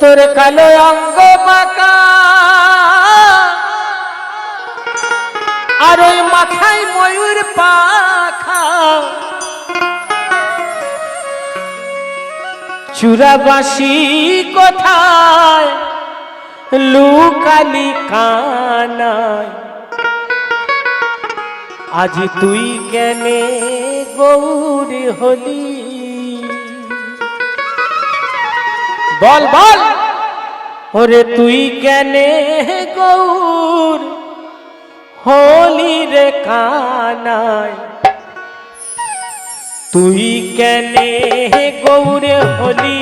তোর কালো অঙ্গ বাঁকা আর ওই মাথায় ময়ূর পাখা, চূড়াবাসী কোথায় লুকালি কানায়, আজ তুই কেনে গৌর হলি? বল বল ওরে তুই কেনে গৌর হলি রে কানায়, তুই কেনে গৌর হলি?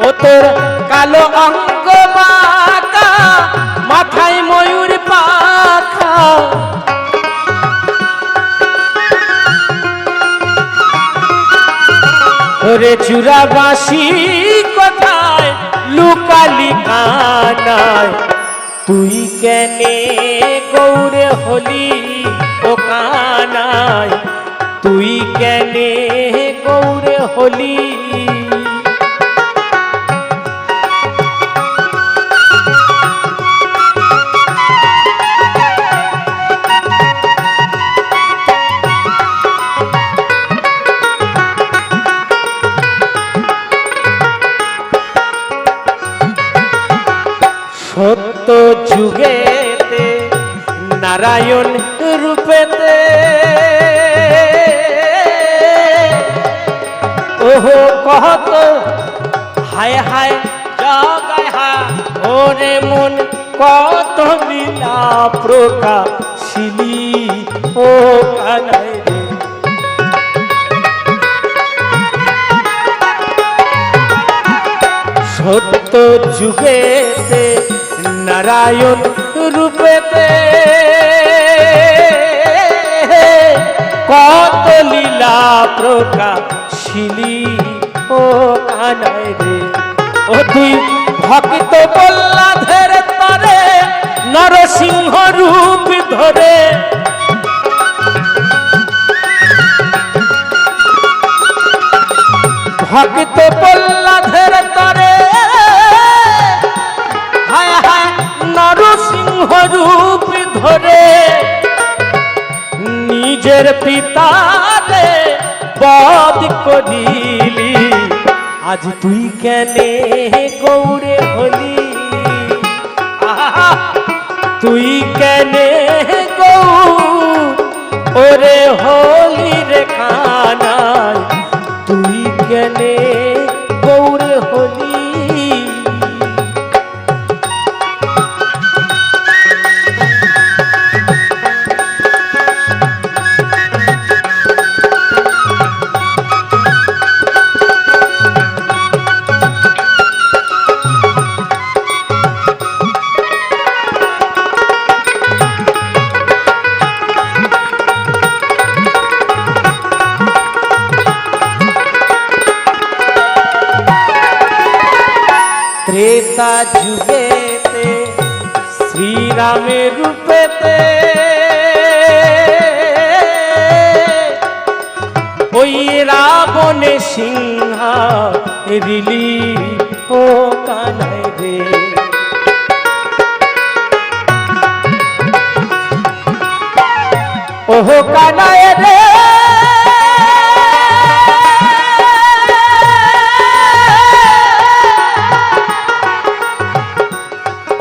ও তোর কালো অঙ্গ বাঁকা মাথায় ময়ূর পাখা, ওরে চূড়াবাসী কোথায় লুকালি কানায়, তুই কেনে গৌর হলি ও কানায়, তুই কেনে গৌর হলি? সত্য যুগেতে নারায়ণ রূপেতে ওহো কহত হায় হায় জগায় হা ওরে মন কত লীলা প্রকাশিলি ও কানায় রে। সত্য যুগেতে নারায়ণ রূপেতে কত লীলা প্রকাশিলি ও কানায় রে। ও তুই ভক্ত প্রহ্লাদের তরে নরসিংহ রূপ ধরে, ভক্ত প্রহ্লাদের তরে হায় হায় নরসিংহ রূপ ধরে, নিজের পিতারে বধ করিলি, আজ তুই কেনে গৌরে হলি? তুই কেনে গৌর ওরে হলি রে কানায়, তুই কেনে গৌর হলি? ত্রেতা যুগেতে শ্রীরামের রূপেতে ওই রাবণে সিংহারিলি ও কানায় রে। ওহো কানায় রে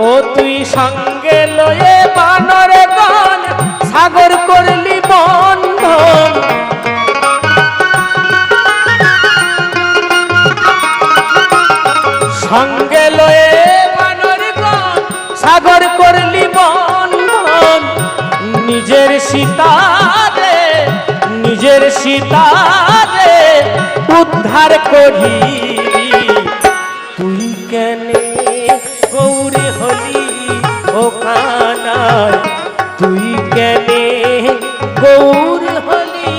ও তুই সঙ্গে লয়ে বানর গান সাগর করলি বন্ধন, সঙ্গে লয়ে বানর গান সাগর করলি বন্ধন, নিজের সীতারে উদ্ধার করিলি, তুই কেনে গৌরে হলি ও কানায়, তুই কেনে গৌর হলি?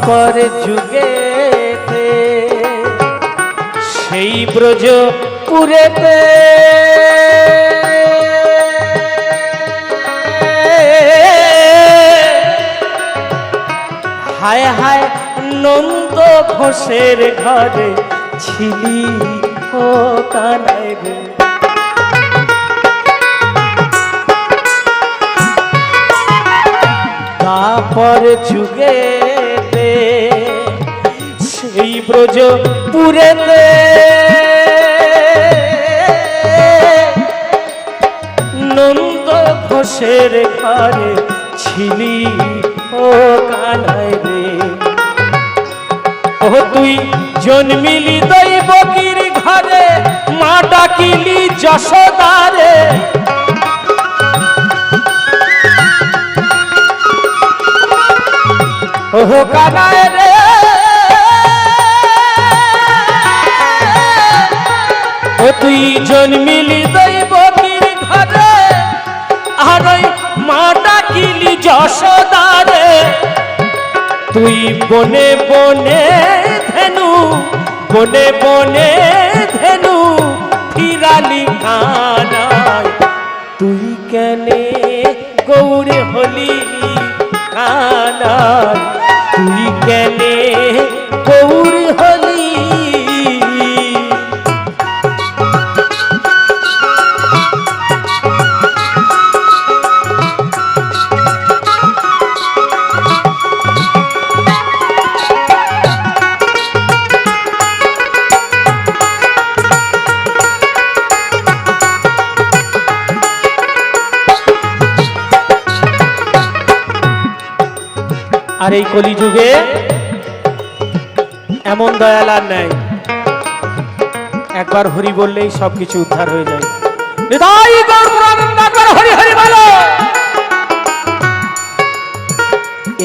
তারপর যুগেতে সেই ব্রজ পুরেতে হায় হায় নন্দ ঘোষের ঘরে ছিলি ও কানাই রে। তারপর যুগেতে সেই ব্রজ পুরেতে নন্দ ঘোষের ঘরে ছিলি ও কানাই রে। ও তুই জন্মিলি দৈবকীর ঘরে, মা ডাকিলি যশোদারে। ও কানাই রে, ও তুই জন্মিলি দৈবকীর ঘরে, আর ওই মা ডাকিলি যশোদারে। তুই বনে বনে ধেনু, বনে বনে ধেনু ফিরালি কানাই। তুই কেনে গৌরে হলি কানাই, তুই কেনে গৌর হলি। আর এই কলিযুগে এমন দয়াল আর নাই, একবার হরি বললেই সবকিছু উদ্ধার হয়ে যায়। হরি হরি বলো।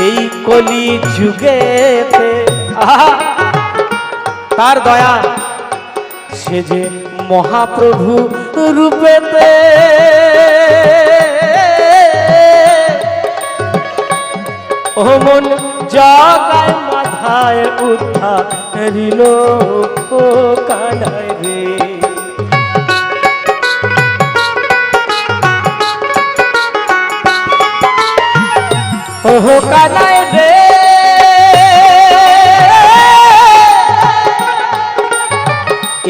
এই কলিযুগেতে তার দয়া, সে যে মহাপ্রভু রূপেতে ও মন জাগায় মাথায় উদ্ধারিল ও কানাই রে। ও কানাই রে,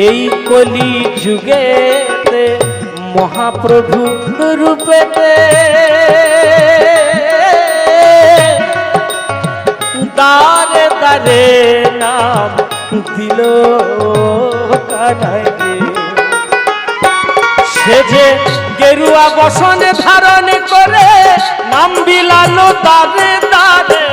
এই কলি যুগেতে মহাপ্রভু রূপেতে দারে দারে নাম দিল কানাই রে। সে যে গেরুয়া বসনে ধারণ করে নাম বিলালো দারে দারে।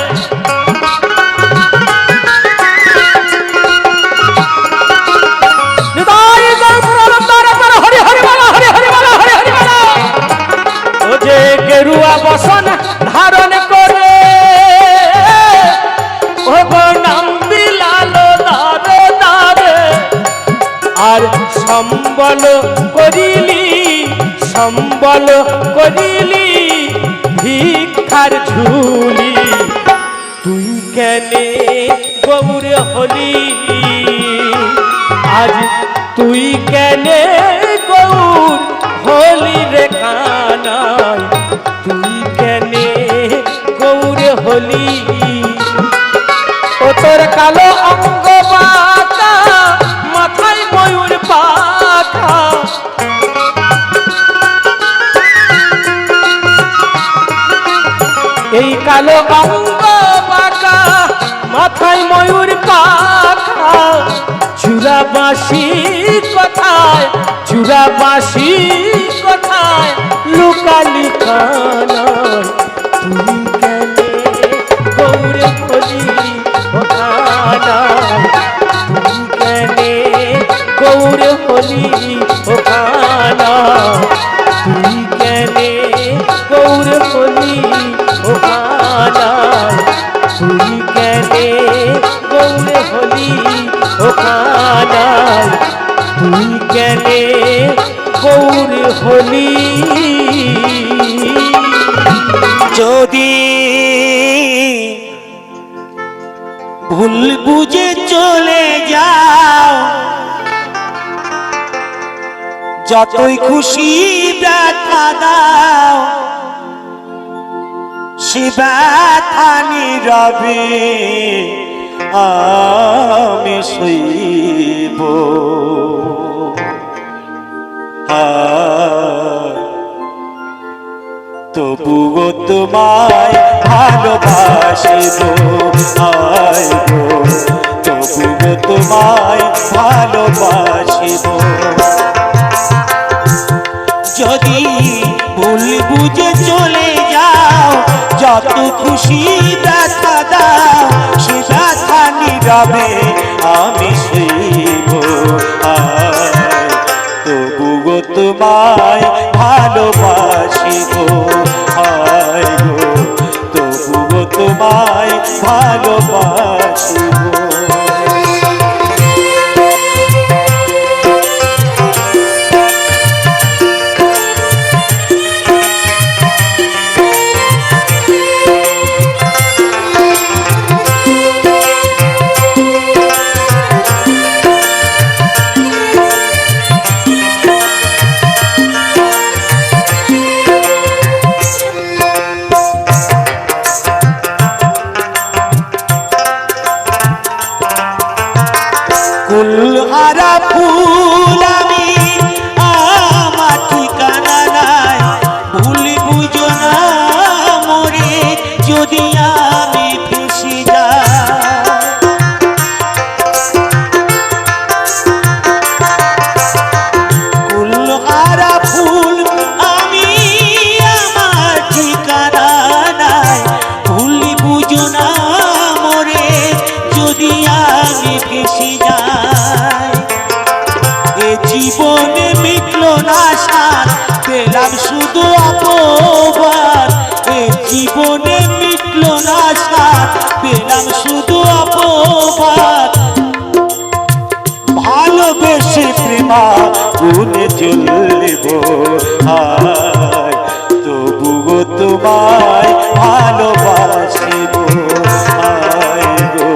ও যে গেরুয়া বসন ধারণ করে ও নাম বিলালো দারে দারে। আর সম্বল করিলি, সম্বল করিলি ভিক্ষার ঝুলি। তুই কেনে গৌর হলি আজ, তুই কেনে গৌর হলি রে কানাই। তুই কেনে গৌর হলি, ও তোর কালো অঙ্গ বাঁকা, মাথায় ময়ূর পাখা। এই কালো অঙ্গ বাঁকা, মাথায় ময়ূর পাখা। চূড়া বাঁশি কোথায়, চূড়া বাঁশি কোথায় লুকালি কানাই। তুই কেনে গৌর হলি ও কানাই, তুই কেনে গৌর হলি ও কানাই। তুই কেনে গৌর হলি ও কানাই, তুই কেনে গৌর হলি ও কানাই। তুই কেনে গৌর হলি। যদি বুঝে চলে যাও, যতই খুশি ব্যথা দাও, সে ব্যথা নীরবে আমি সইব। তবুও তোমায় ভালোবাসিব, আয় গো তবুও তোমায় ভালোবাসিব। যদি ভুল বুঝে চলে যাও, যত খুশি ব্যথা দাও, সে ব্যথা নীরবে আমি সইব। তবুও তোমায় ভালোবাসিব, আয় গো তবুও তোমায় ভালোবাসিব। কুলহারা ফুল আমি, আমার ঠিকানা নাই, ভুল বুঝো না মরে যদি আমি ফেসে যাই। কুলহারা ফুল আমি, আমার ঠিকানা নাই, ভুল বুঝো না মরে যদি আমি ফেসে যাই। জীবনে মিটল না সাথ, পেলাম শুধু অপবাদ। জীবনে মিটল না সাথ, পেলাম শুধু অপবাদ। ভালোবেসে প্রেমা গুনে চলব, তবুও তোমায় ভালোবাসিব, আয় গো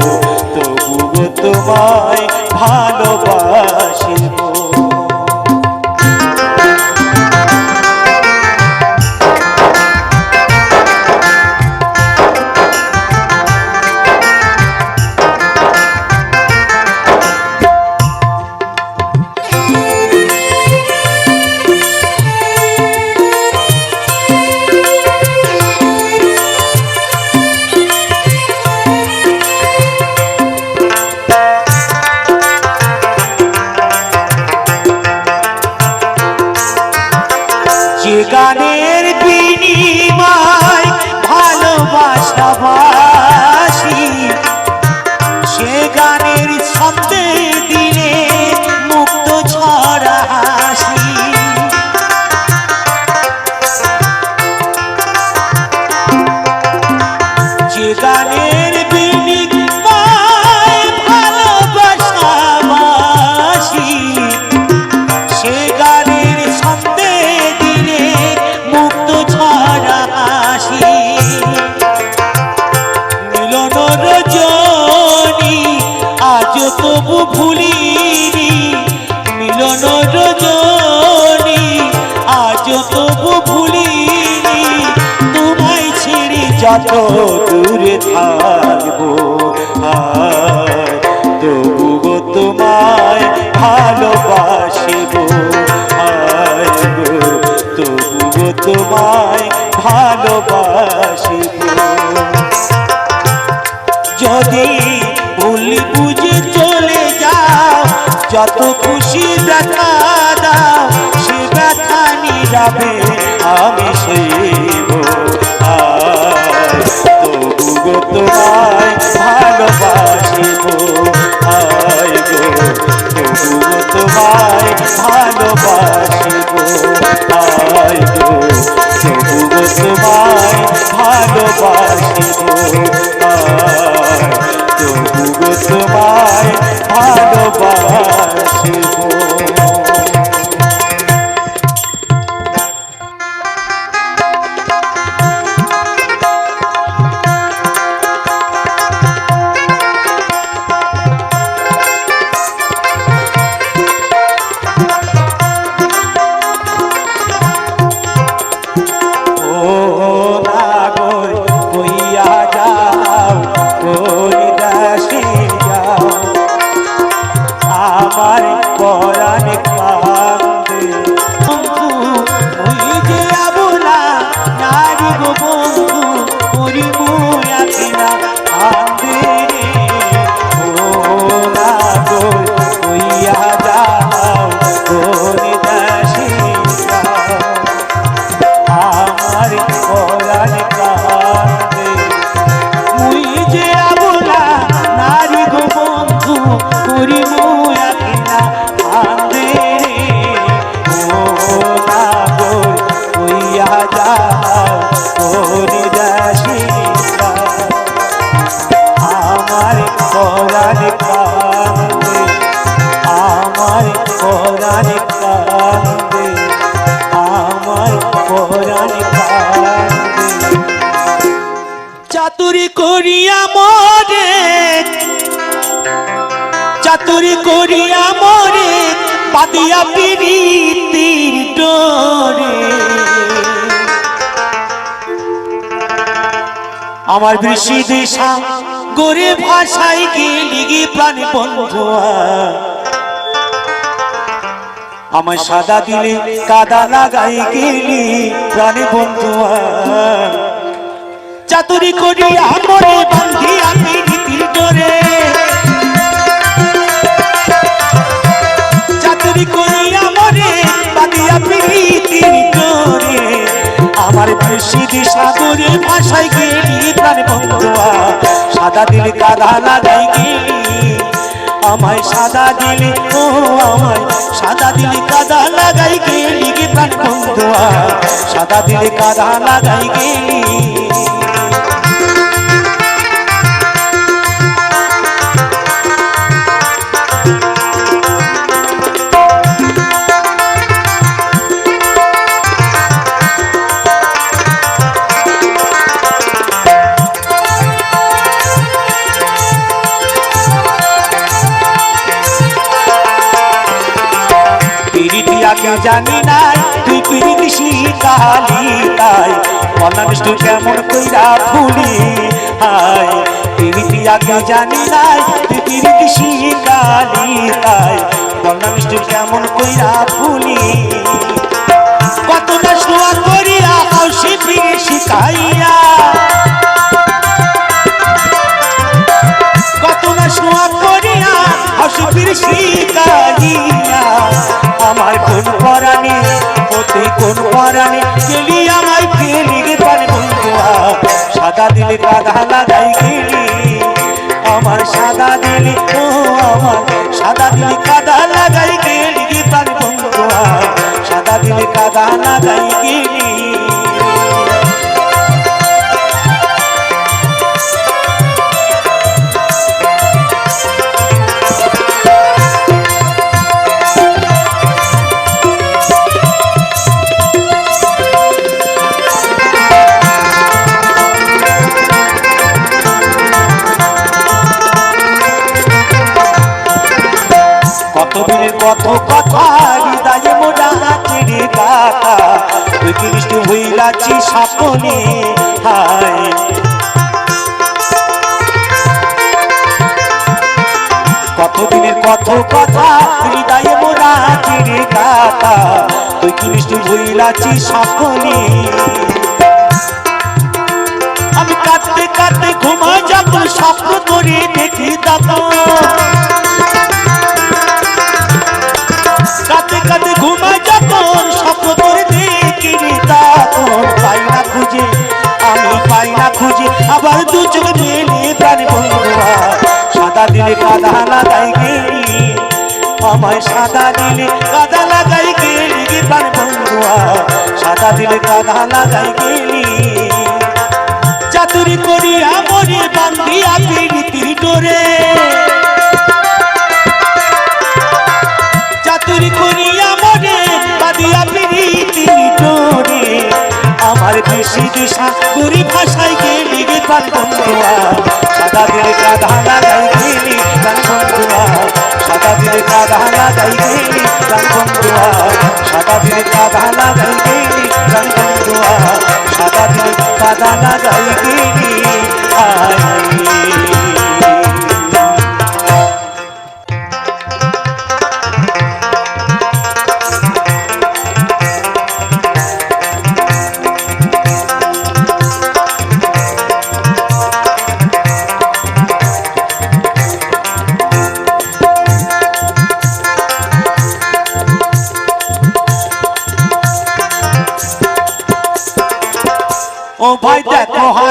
তবুও তোমায় ভালোবাসিব। যে গানের বিনিময় ভালোবাসাবাসি, সে গানের শব্দে দিলে মুক্ত ছড়া হাসি। যে গানের বিনিময় ভালোবাসাবাসি, সে গানের শব্দে দিলে মুক্ত ছড়া হাসি। মিলন রজনী আজ তবু ভুলিনি, মিলন রজনী আজ তবু ভুলিনি। তোমায় ছেড়ে যত দূরে থাকবো, তবুও তোমায় ভালোবাসিব, আয় গো তবুও তোমায় ভালোবাসিব। যদি ভুল বুঝে চলে যাও, যত খুশি ব্যথা দাও, সে ব্যথা নীরবে আমি সইব। তবুও তোমায় ভালোবাসিব, আয় গো তবুও তোমায় ভালোবাসিব, আয় গো তবুও তোমায় ভালোবাসিব, তবুও তোমায় ভালোবাসিব। করি মুয়া কিনা কান্দে রে ও না গো কইয়া যাও কোনে দাসী আমার পরাণ কান্দে মুই যে আবলা নারী গো বন্ধু করি মুয়া কিনা কান্দে রে ও না গো কইয়া যাও কোনে দাসী আমার পরাণ কান্দে আমার পরাণ কান্দে আমার পরাণ কান্দে চাতুরি করিয়া মরে চাতুরি করিয়া মরে পাতিয়া পিরিতির ডোরে আমার বৃষ্টি দিশা গরে ভাষায় গেলি গে প্রাণ বন্ধুয়া আমার সাদা দিলে কাদা লাগাই গেলি প্রাণ বন্ধুয়া চাতুরি করিয়া মরে বান্ধিয়া পিরিতির ডোরে চাতুরি করিয়া মরে বাঁধিয়া পিরিতির ডোরে আমার বৃষ্টি সাগরে ভাষায় গেলি প্রাণ বন্ধুয়া সাদা দিলে কাদা লাগাই গেলি আমায় সাদা দিলে ও আমায় সাদা দিলে কাদা লাগাই গেলি গে প্রাণ বন্ধুয়া সাদা দিলে কাদা লাগাই গেলি কেউ জানি নাই তুই পিরিতি শিখালি তাই মনা মিষ্টি কেমন কইরা ফুলি হাই পিরিতি আগে জানি নাই তুই পিরিতি শিখালি তাই মনা মিষ্টি কেমন কইরা ফুলি কত না শোয়া করিয়া হাসি ফিরে শিখাইয়া কত না শোয়া করিয়া হাসি ফিরে শিখাইয়া আমার কোন পরাণে অতি কোন পরাণে গেলি আমায় গেলি গে প্রাণ বন্ধুয়া সাদা দিলে কাদা লাগাই গেলি আমার সাদা দিলে ও আমার সাদা দিলে কাদা লাগাই গেলি গে প্রাণ বন্ধুয়া সাদা দিলে কাদা লাগাই গেলি কতদিনের কত কথা হৃদয়ে মোরা চিড়ে গাথা তুই কৃষ্ণ হইলাছি সাপনে হায় কতদিনের কত কথা হৃদয়ে মোরা চিড়ে গাথা তুই কৃষ্ণ হইলাছি সাপনে আমি কাঁদতে কাঁদতে ঘুমা যাব স্বপ্ন করে দেখি দাদা কাতে কাতে ঘুমা যখন স্বপ্ন করে দেখি তখন পাই না খুঁজে আমি পাই না খুঁজে আবার দু চোখ মেলে প্রাণ বন্ধুয়া সাদা দিলে কাদা লাগাই গেলি আমায় সাদা দিলে কাদা লাগাই গেলি গে প্রাণ বন্ধুয়া সাদা দিলে কাদা লাগাই গেলি চাতুরি করিয়া মরে বান্ধিয়া পিরিতির ডোরে চাতুরি করিয়া মরে বাঁধিয়া পিরিতির ডোরে আমার বেশি দিশা গরি ভাষায় গেলি গে প্রাণ বন্ধুয়া সাদা দিলে কাদা লাগাই গেলি প্রাণ বন্ধুয়া সাদা দিলে কাদা লাগাই গেলি প্রাণ বন্ধুয়া সাদা দিলে কাদা লাগাই গেলি প্রাণ বন্ধুয়া সাদা দিলে কাদা লাগাই গেলি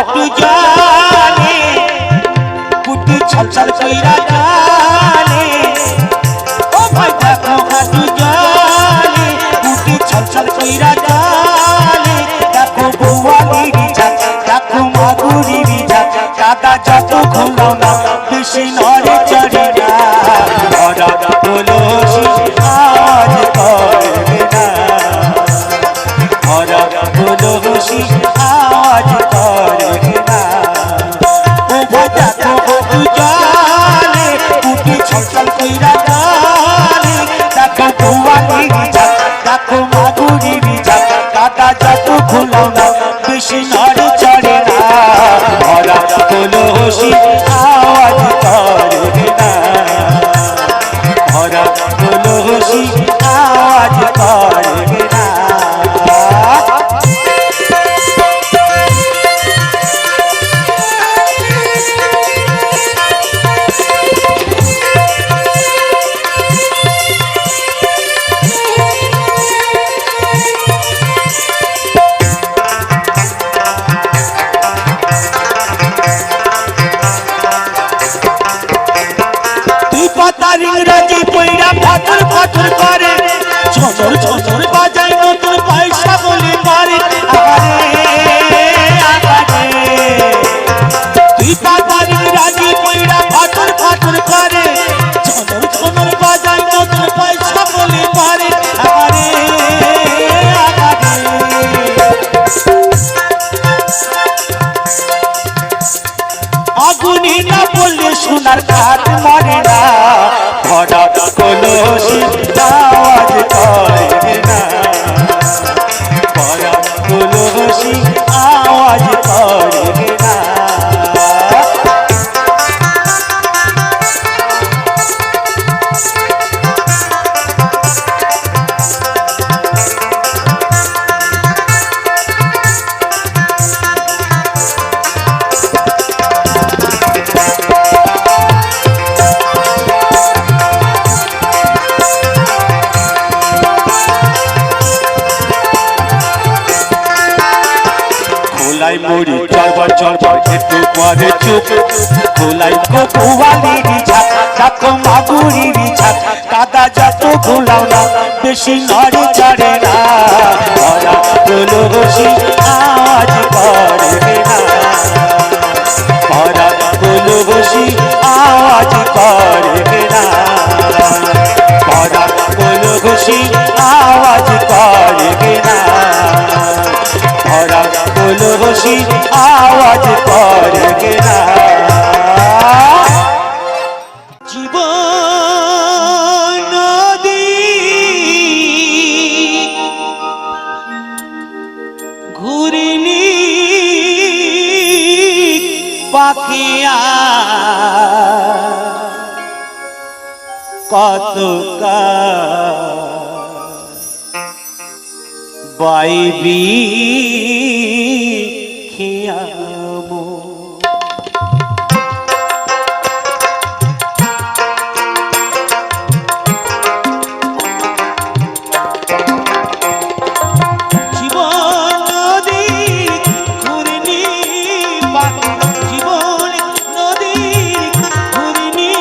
হাঁটু জলে কুটি ছলছল কইরা জলে ও ভাই দেখো হাঁটু জলে কুটি ছলছল কইরা জলে দেখো বৌয়ালির জাত দেখো মাগুরির জাত কাদা যত ঘুমাও না বেশি নড়ে চড়ে না ওরা কলসি আওয়াজ করবে না ওরা কলসি আওয়াজ করবে না ও ভাই দেখো হাঁটু জলে কুটি ছলছল কইরা জলে দেখো বৌয়ালির জাত দেখো মাগুরির জাত কাদা যত ঘুমাও না বেশি নড়ে চড়ে না ওরা কলসি আওয়াজ করবে না ওরা কলসি আওয়াজ করবে না ইংরেজি পয়রা ফাটর ফাটর করে ঝনর ঝনর বাজায় নতুন পয়সা বলে করে আগারে তুই পাতার ইংরেজি পয়রা ফাটর ফাটর করে ঝনর ঝনর বাজায় নতুন পয়সা বলে করে আগারে আগুনি না বললে সোনার কাঠ মরে না ভরা কলসি আওয়াজ করে না ভরা কলসি আওয়াজ করে না খোলাই মুড়ি চরবার চরবার একটু পরে চুপ খোলাই বৌয়ালির ছাত দেখো মাগুরির ছাত কাদা যত ঘুলাও না বেশি নড়ে চড়ে না ওরা কলসি আওয়াজ করবে না ওরা কলসি আওয়াজ করবে না ওরা কলসি আওয়াজ করবে না ওরা কলসি আওয়াজ করবে না জীবন নদী ঘুরিনি পাখিয়া কত বাইবি খিয়াবো জীবন নদী ঘুরিনি জীবন নদী ঘুরিনি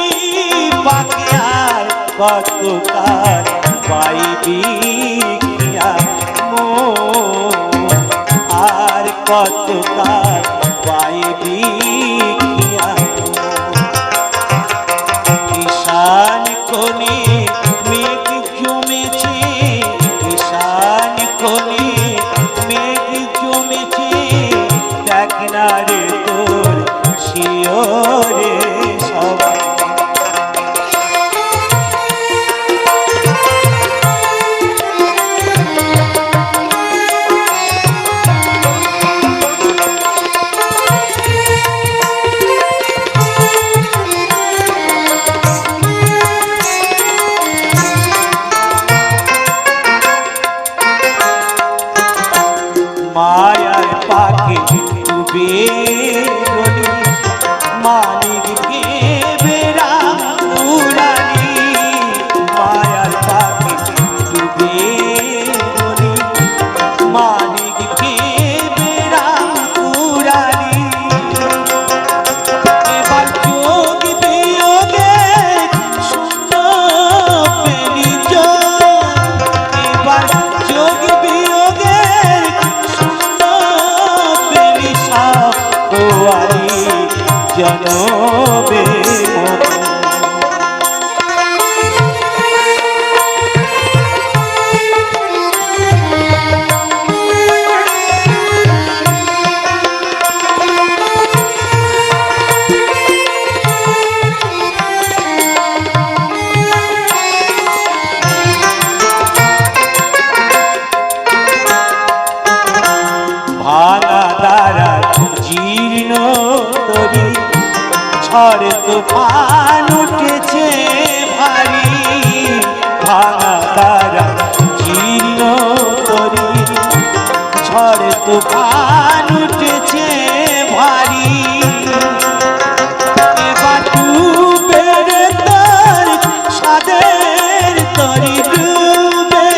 পাখিয়ার কত বাইবি আর কত কার পাইবি ঈশান কোণে মেঘ জমেছে ঈশান কোণে মেঘ জমেছে দেখ না রে তোর শিওরে সবাই মায়ার পাখি ডুবে গলি মানিক কে বেড়া উড়ালি মায়ার পাখি ডুবে গলি মানিক কে বেড়া উড়ালি দুয়ারি জনবে মতো। ভাঙা দ্বারা জীর্ণ তরি ঝড় তুফান উঠেছে ভারী। ভাঙা দ্বারা জীর্ণ তরি ঝড় তুফান উঠেছে ভারী। এবার ডুবে তোর সাদের তরি ডুবে,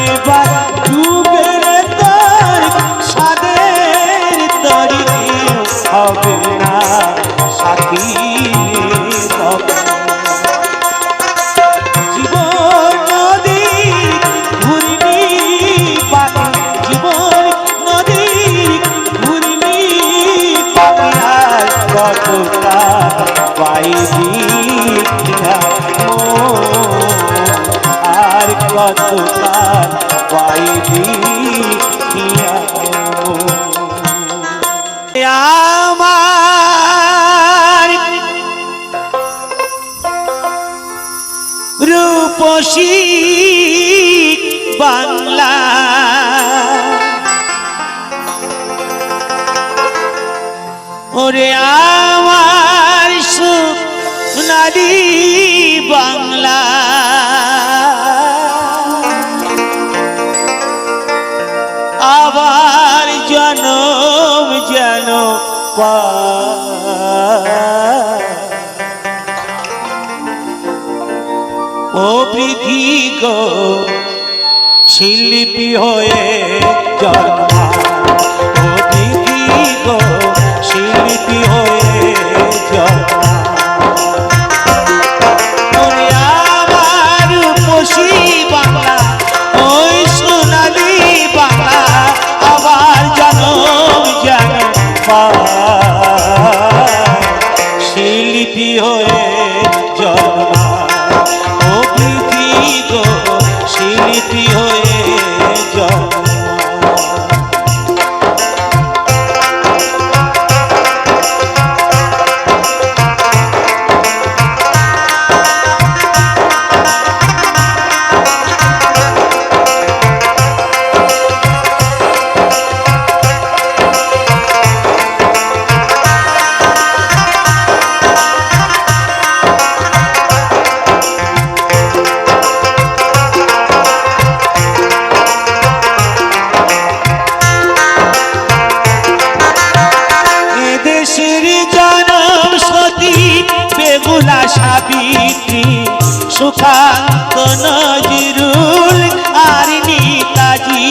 এবার ডুবে তোর সাদের তরি হবে না সাথী তবে। জীবন নদী ঘূর্ণি পাখি, জীবন নদী ঘূর্ণি পাখি আর কতটা পাইবি আর কতটা পাইবি আমার রূপসী বাংলা ওরে আমার সোনালী বাংলা। আবার জনম যেন ও পৃথি গো শিল্পী হয়ে জন্মা, ও পৃথি গো শিল্পী হয়ে জন্মা। ওরে আমার রূপসী বাংলা ওই সোনালী বাংলা, আবার জনম যেন শিল্পী হয়ে জন্মা, ও পৃথি গো শিল্পী হয়ে জন্মা। বেগুলা সাবিত্রী সুকান্ত নজরুল আর নেতাজি।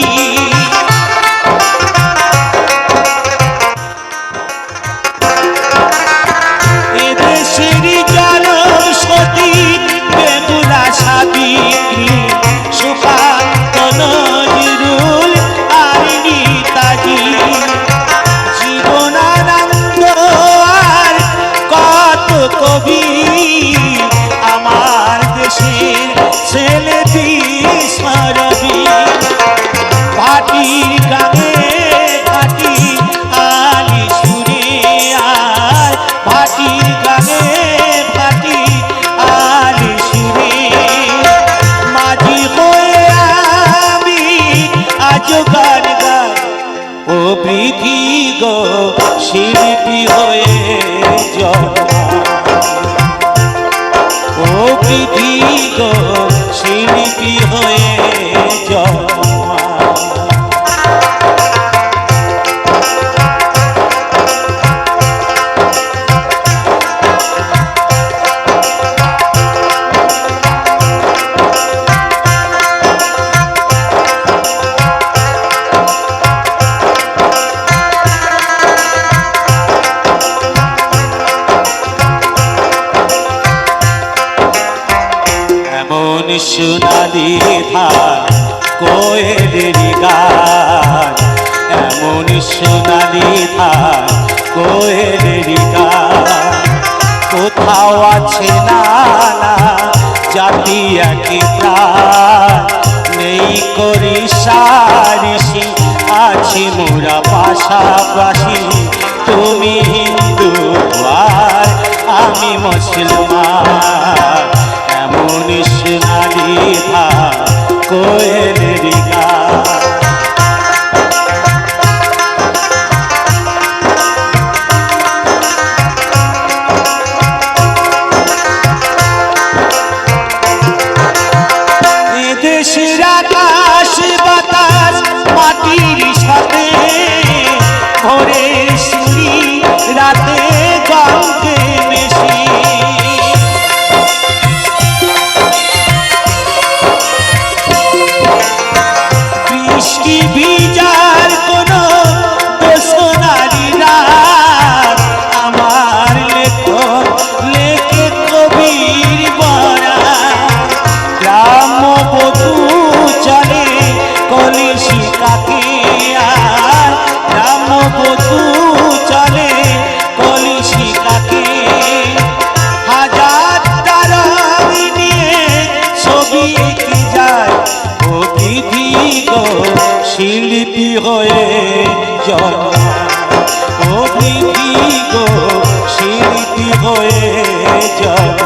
এদেশের জনম সতী বেগুলা সাবিত্রী সুকান্ত নজরুল আর নেতাজি। জীবনানন্দ আর কত কবি আমার দেশের ছেলে বিস্মরবি। ভাটির গানে ভাটি আলি সুরে আর ভাটির গানে ভাটি আলি সুরে। মাঝি হয়ে আমি আজ গান গাই, ও পৃথি গো শিল্পী হয়ে জন্মা, ও পৃথি গো শিল্পী হয়ে জন্মা। সোনালি ধান কোয়েলের গান, এমন সোনালি ধান কোয়েলের গান। কোথাও আছে নানা জাতি একই প্রাণ, নেই করি সারিসি আছি মোরা পাশাপাশি। তুমি হিন্দু আর আমি মুসলমান, এমন সোনালি ধান কোয়েলের গান। দেশের আকাশ বাতাস মাটির সাথে, ভোরের সুরি রাতে গঙ্গে মেশি। বৃষ্টি ভিজার কোনো দোষ নারী রাত, আমার লেখক লেখে কবির বরা। গ্রামবধূ চলে কলিশি কাকে আর, গ্রামবধূ চলে কলিশি কাকে। হাজার তারং নিয়ে ছবি এঁকে যায় ও বিধি গো শিল্পী হয়ে জন্মায়, ও বিধি গো শিল্পী হয়ে জন্মায়।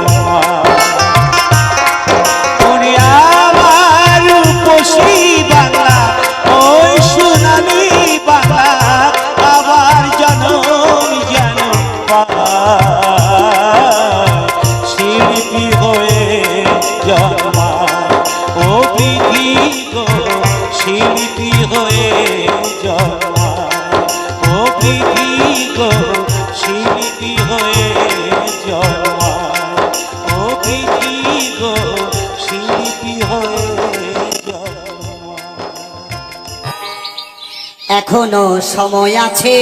আমার রূপসী বাংলা ওই সোনালি বাংলা, আবার জনম যেন পায়, শিল্পী হয়ে জন্মায়। ও বিধি গো শিল্পী হয়ে জন্মায়, ও বিধি গো শিল্পী হয়ে জন্মায়, ও বিধি গো শিল্পী হয়ে জন্মায়। এখনো সময় আছে,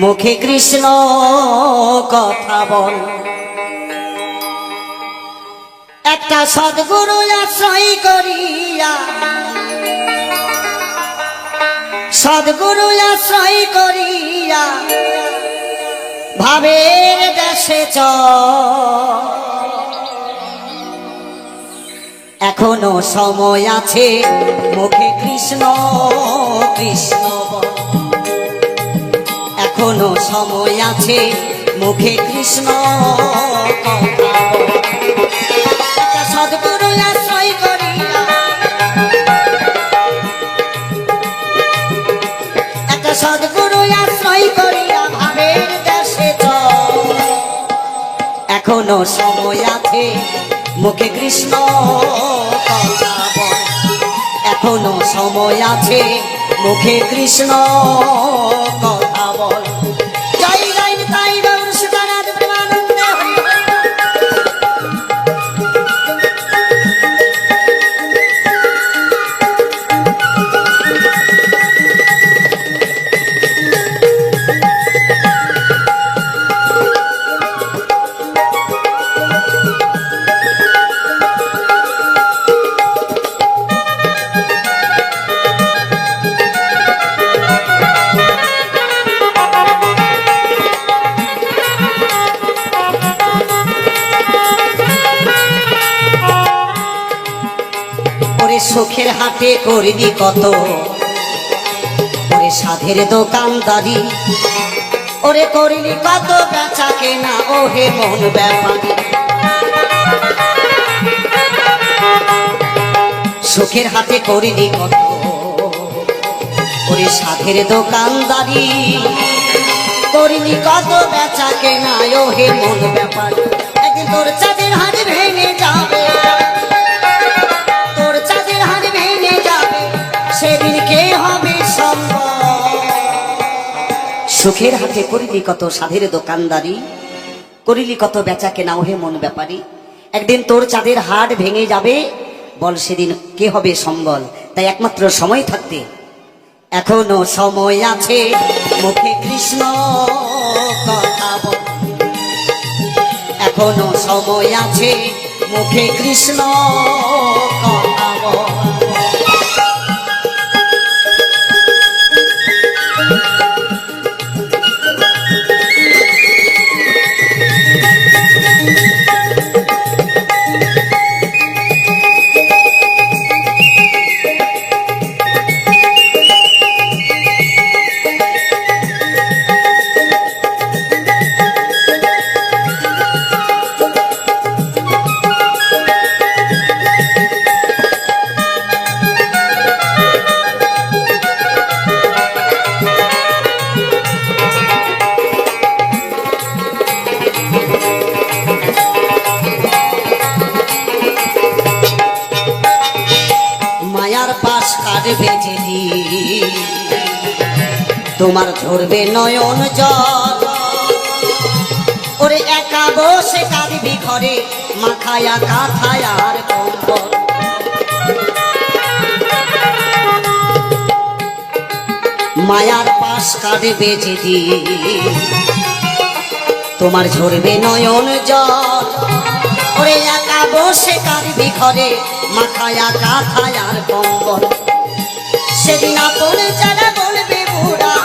মুখে কৃষ্ণ কথা বল। একটা সদ্গুরু আশ্রয় করিয়া, সদ্গুরু আশ্রয় করিয়া ভাবের দেশে চল। এখনো সময় আছে, মুখে কৃষ্ণ কৃষ্ণ বল। এখনো সময় আছে, মুখে কৃষ্ণ কথা বল। একটা সদ্গুরু আশ্রয় করিয়া, একটা সদ্গুরু আশ্রয় করিয়া ভাবের দেশে চল। এখনো সময় আছে, মুখে কৃষ্ণ কথা বল। এখনো সময় আছে, মুখে কৃষ্ণ কথা বল। জয় জয় তাই গৌর সীতানাথ প্রেমানন্দে হরি হরি। সুখের হাটে করবি কত, ওরে সাধের দোকানদারি, ওরে করলি কত বেচা কেনা, ওহে মন ব্যাপারী। সুখের হাটে করলি কত, ওরে সাধের দোকানদারি, করলি কত বেচা কেনা, ওহে মন ব্যাপারী। একদিন তোর চাঁদের হাট ভেঙে যাবে, সেদিন কে হবে সম্ভব। সুখের হাতে করিলি কত সাধের দোকানদারি, করিলি কত বেচা কেনা, ওহে মন ব্যাপারী। একদিন তোর চাঁদের হাট ভেঙে যাবে, বল সেদিন কে হবে সম্বল। তাই একমাত্র সময় থাকতে এখনো সময় আছে, মুখে কৃষ্ণ কথা বল। এখনো সময় আছে, মুখে কৃষ্ণ কথা বল। তোমার ঝরবে নয়ন জল, ওরে একা বসে কাঁদবি ঘরে, মাথায়া কাঁথায় আর কম্বল। মায়ার পাশ কাঁদবে যেদিন, তোমার ঝরবে নয়ন জল, ওরে একা বসে কাঁদবি ঘরে, মাথায়া কাঁথায় আর কম্বল। সেদিন আপন যারা বলবে বুড়া,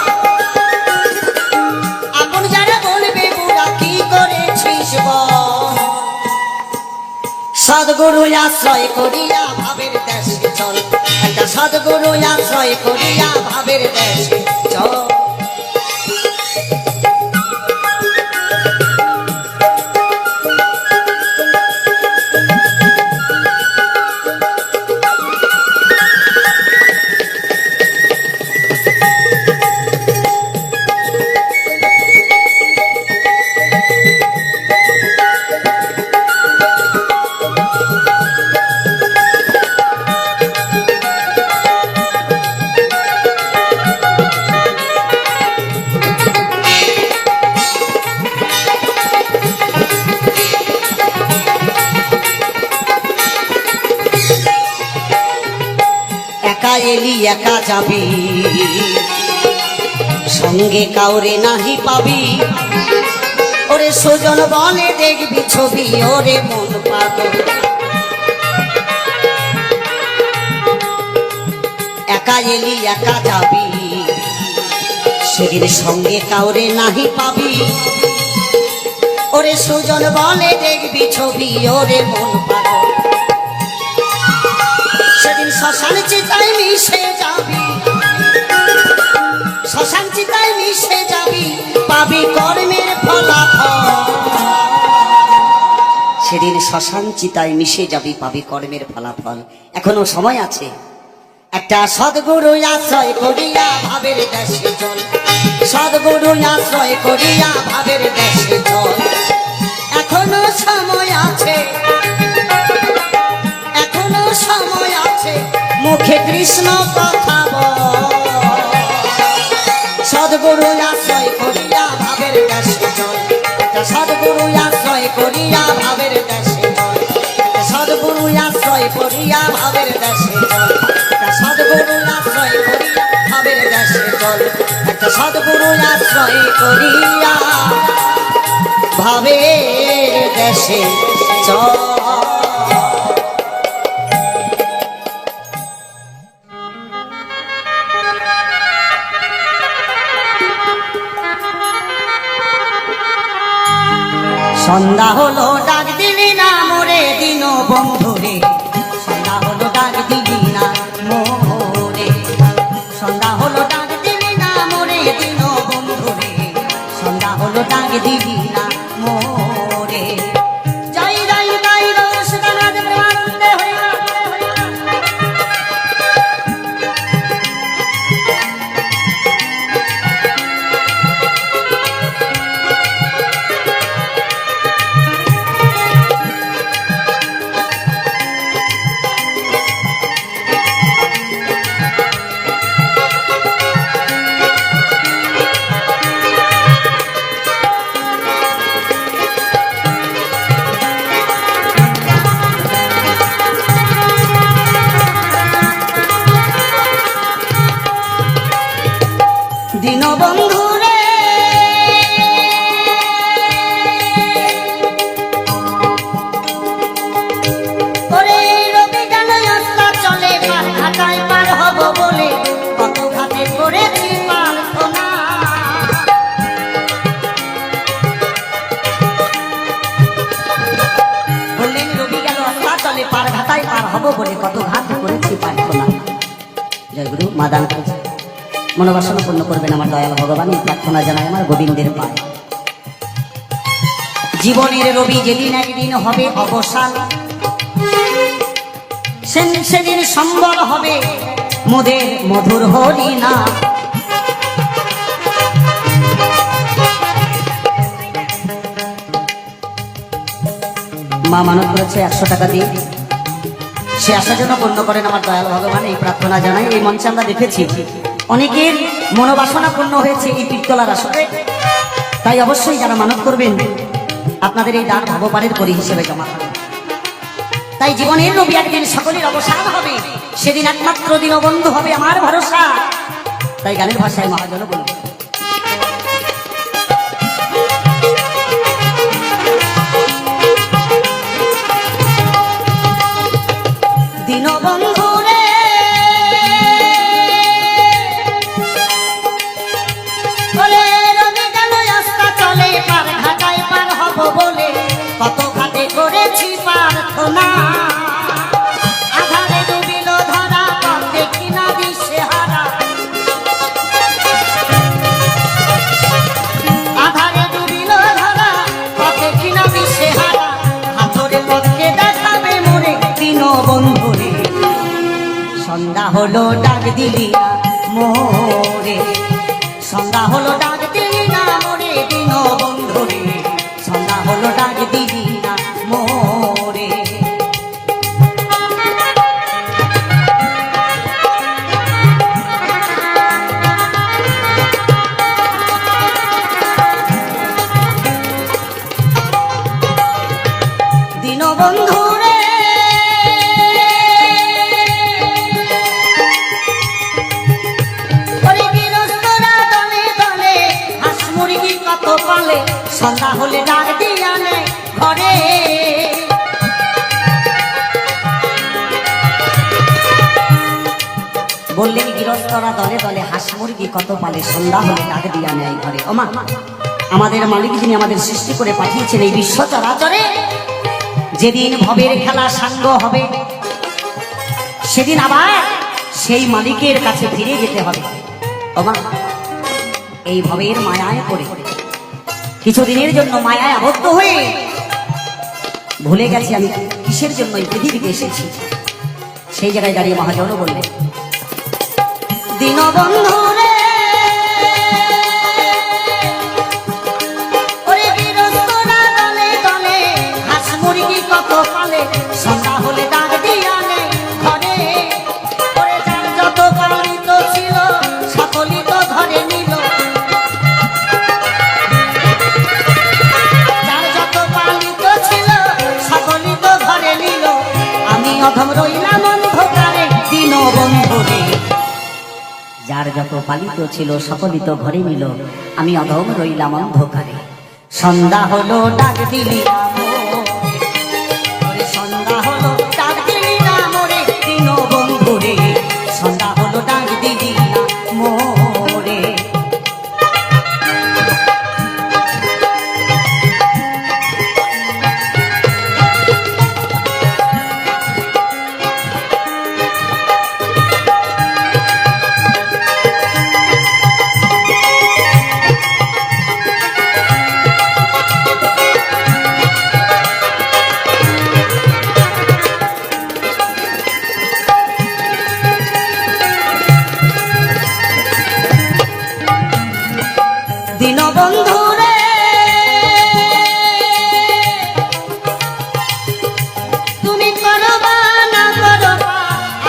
আপন যারা বলবে বুড়া কি করেছিস বল। সদ্গুরু আশ্রয় করিয়া ভাবের দেশে চল, একটা সদ্গুরু আশ্রয় করিয়া ভাবের দেশে চল। একা এলি একা যাবি, সঙ্গে কাউরে নাহি পাবি, ওরে সুজন বলে দেখবি ছবি, ওরে মন পাগল। একা এলি একা যাবি, সেদিন সঙ্গে কাউরে নাহি পাবি, ওরে সুজন বলে দেখবি ছবি, ওরে মন পাগল। সেদিন শ্মশান চিতায় মিশে যাবি, শ্মশান চিতায় মিশে যাবি, পাবি কর্মের ফলাফল। সেদিন শ্মশান চিতায় মিশে যাবি, পাবি কর্মের ফলাফল। এখনো সময় আছে, একটা সদ্গুরু আশ্রয় করিয়া ভাবের দেশে চল, সদ্গুরু আশ্রয় করিয়া ভাবের দেশে চল। এখনো সময় আছে, এখনো সময় আছে, মুখে কৃষ্ণ কথা বল। সদ্গুরু আশ্রয় করিয়া ভাবের দেশে চল, সদ্গুরু আশ্রয় করিয়া ভাবের দেশে চল, সদ্গুরু আশ্রয় করিয়া ভাবের দেশে চল, সদ্গুরু আশ্রয় করিয়া ভাবের দেশে চল, একটা সদ্গুরু আশ্রয় করিয়া ভাবের দেশে চল। সন্ধ্যা হলো ডাক দিলি না মোরে দিন বন্ধুরে, সন্ধ্যা হলো ডাক দিলি না মোরে, সন্ধ্যা হলো ডাক দিলি না মোরে দিন বন্ধুরে, সন্ধ্যা হলো ডাক দিলি না মোরে। জয় জয় জয় রোষ গানাদ প্রেমানন্দে হরিয়া দীনবন্ধুরে, ওরে রবি গান রাস্তা চলে, পার ঘাটায় পার হব বলে কত ঘাটে করেছি প্রার্থনা। বললেন রবি গেল রাস্তা চলে, পার ঘাটায় পার হব বলে কত ঘাট করেছি প্রার্থনা। জয় গুরু, মা দান করেছে, মনোবাসনা পূর্ণ করবেন আমার দয়াল ভগবান, এই প্রার্থনা জানাই আমার গোবিন্দের পায়। জীবনের রবি যেদিন একদিন হবে অবসান, সেদিন সম্বল হবে মোদের মধুর হরি না। মা মানত করেছে 100 টাকা দিয়ে, সে আশা যেন পূর্ণ করেন আমার দয়াল ভগবান, এই প্রার্থনা জানাই। এই মঞ্চে আমরা দেখেছি অনেকের মনোবাসনা পূর্ণ হয়েছে এই পীরতলার আসরে, তাই অবশ্যই যারা মানত করবেন আপনাদের এই দান ভগবানের করি হিসেবে জমা হবে। তাই জীবনের নবী একদিন সকলের অবসান হবে, সেদিন একমাত্র দীনবন্ধু হবে আমার ভরসা। তাই গানের ভাষায় মহাজন বলবে, দীনবন্ধু রে বলে রবি গেল রাস্তা চলে পার ঘাটায় পার হব বলে কত ঘাটে করেছি প্রার্থনা, আধারে ডুবিল ধরা পথে কিনা দিশে হারা, আধারে ডুবিল ধরা পথে কিনা দিশে হারা, হাতরে পথকে দেখাবে মোরে দীনবন্ধু রে, সন্ধ্যা হলো ডাক দিলি না মোরে, সন্ধ্যা হলো ডাক দিলি না মোরে দীনবন্ধু রে, সন্ধ্যা হলো ডাক দিলি না মোরে। দীনবন্ধু রে ওরে গৃহস্থরা দলে দলে হাঁস মুরগি কত পালে, সন্ধ্যা হলে ডাক দিয়া নেয় ঘরে, বললেন গৃহস্থরা দলে দলে হাঁস মুরগি কত পালে, সন্ধ্যা হলে ডাক দিয়া নেয় ঘরে। ওমা, আমাদের মালিক যিনি আমাদের সৃষ্টি করে পাঠিয়েছেন এই বিশ্ব চরাচরে, যেদিন ভবের খেলা সাঙ্গ হবে সেদিন আবার সেই মালিকের কাছে ফিরে যেতে হবে। ওমা, এই ভবের মায়ায় পড়ে কিছুদিনের জন্য মায়ায় আবদ্ধ হয়ে ভুলে গেছি আমি কিসের জন্য এই পৃথিবীতে এসেছি। সেই জায়গায় দাঁড়িয়ে মহাজন বললেন, দীনবন্ধু রে ওরে গৃহস্থরা দলে দলে হাঁস মুরগি কত পালে, সন্ধ্যা হলে ডাক দিয়া নেয় ঘরে, ওরে যার যত পালিত ছিল সকলই তো ধরে নিল, যার যত পালিত ছিল সকলই তো ধরে নিল, আমি অধম রইলাম অন্ধকারে দীনবন্ধু রে, যার যত পালিত ছিল সকলই তো ঘরে নিল, আমি অধম রইলাম অন্ধকারে, সন্ধ্যা হলো ডাক দিলি না মোরে, সন্ধ্যা হলো ডাক দিলি না মোরে দীনবন্ধু রে, সন্ধ্যা হলো ডাক দিলি না মোরে। দীনবন্ধু রে তুমি করবা না করবা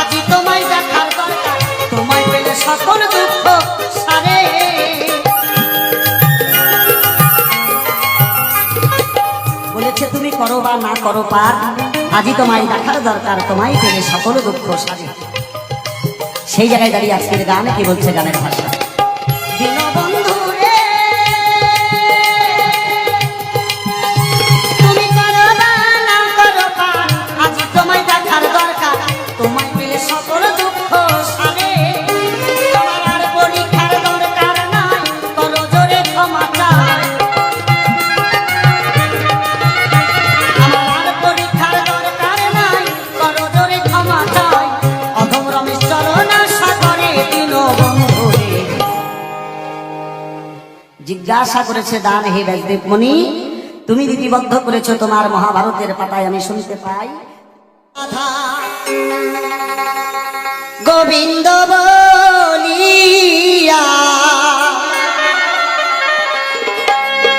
আজি তোমায় দেখার দরকার, তোমায় পেলে সকল দুঃখ সারে, বলেছে তুমি করবা না করো পার, আজি তোমায় দেখার দরকার, তোমায় পেলে সকল দুঃখ সারে। সেই জায়গায় দাঁড়িয়ে আজকের গান কি বলছে গানের ভাষা, দীনবন্ধু রে তুমি করবা না করো পার, আজি তোমায় দেখার দরকার, তোমায় পেলে সকল দুঃখ সারে, আমার আর পরীক্ষার দরকার নাই, করো জোরে ক্ষমা চাই, আমার আর পরীক্ষার দরকার নাই, করো জোরে ক্ষমা চাই, অধম রমেশ চরণ সাগরে দীনবন্ধু রে। জিজ্ঞাসা করেছে দান হে ব্যাসদেব মুনি, তুমি লিপিবদ্ধ করেছো তোমার মহাভারতের পাতায় আমি শুনতে পাই, গোবিন্দ বলিয়া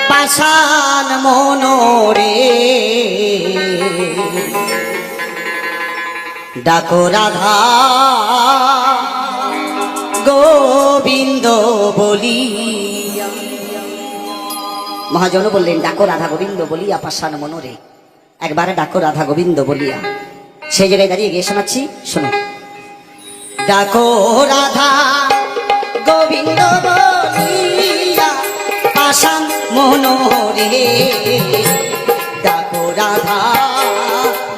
পাষাণ মনোরে ডাকো রাধা গোবিন্দ বলিয়া। মহাজন বললেন, ডাকো রাধা গোবিন্দ বলিয়া পাষাণ মনোরে। একবার ডাকো রাধা গোবিন্দ বলিয়া। সেই জায়গায় দাঁড়িয়ে গিয়ে শোনাচ্ছি, শোনো। ডাকো রাধা গোবিন্দ বলিয়া পাষাণ মনোরে। ডাকো রাধা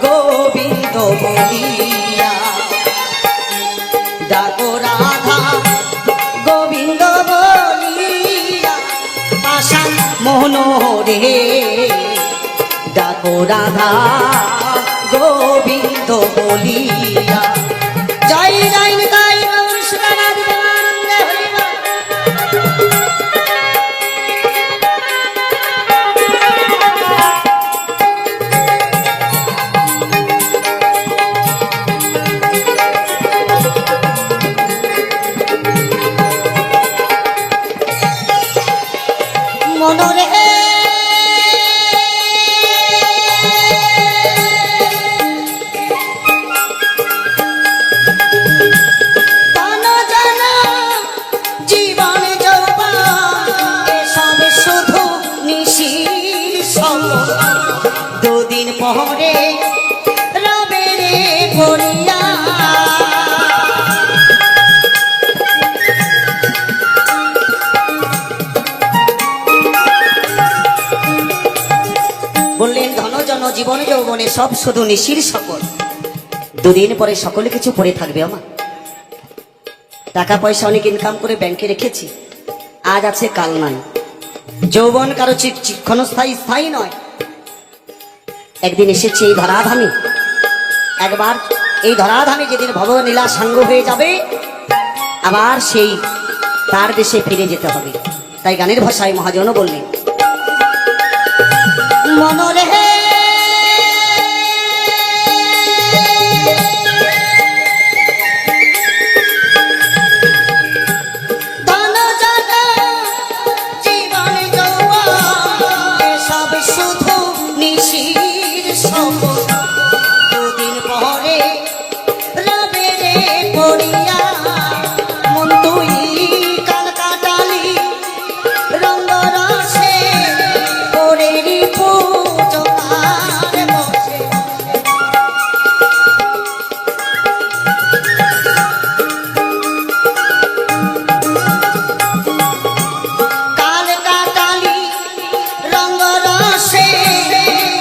গোবিন্দ বলিয়া। ডাকো রাধা গোবিন্দ বলিয়া পাষাণ মনোরে। ডাকো রাধা গোবিন্দ বলিয়া। জয় জয় নিতাই গৌর সুরানাথ প্রেমানন্দে হরিবল। মনোরে জীবন যৌবন এসব শুধু নিশির সঙ্গ। দুদিন পরে রবে রে পড়িয়া। বললেন, ধন জন জীবন যৌবনে সব শুধু নিশির সকল। দুদিন পরে সকলে কিছু পড়ে থাকবে আমার। টাকা পয়সা অনেক ইনকাম করে ব্যাংকে রেখেছি, আজ আছে কাল নাই। যৌবন কারো ক্ষণস্থায়ী স্থায়ী নয়। একদিন এসেছে এই ধরাধামে। একবার এই ধরাধামে যেদিন ভব নীলা সাঙ্গ হয়ে যাবে, আবার সেই তার দেশে ফিরে যেতে হবে। তাই গানের ভাষায় মহাজন বললেন, মনোরে জীবন যৌবন সব শুধু নিশির সঙ্গ। দুদিন পরে রবে রে পড়িয়া। মন তুই কাল কাটালি রঙ্গ রসে করে পূজনার বসে। কাল কাটালি রঙ্গ রসে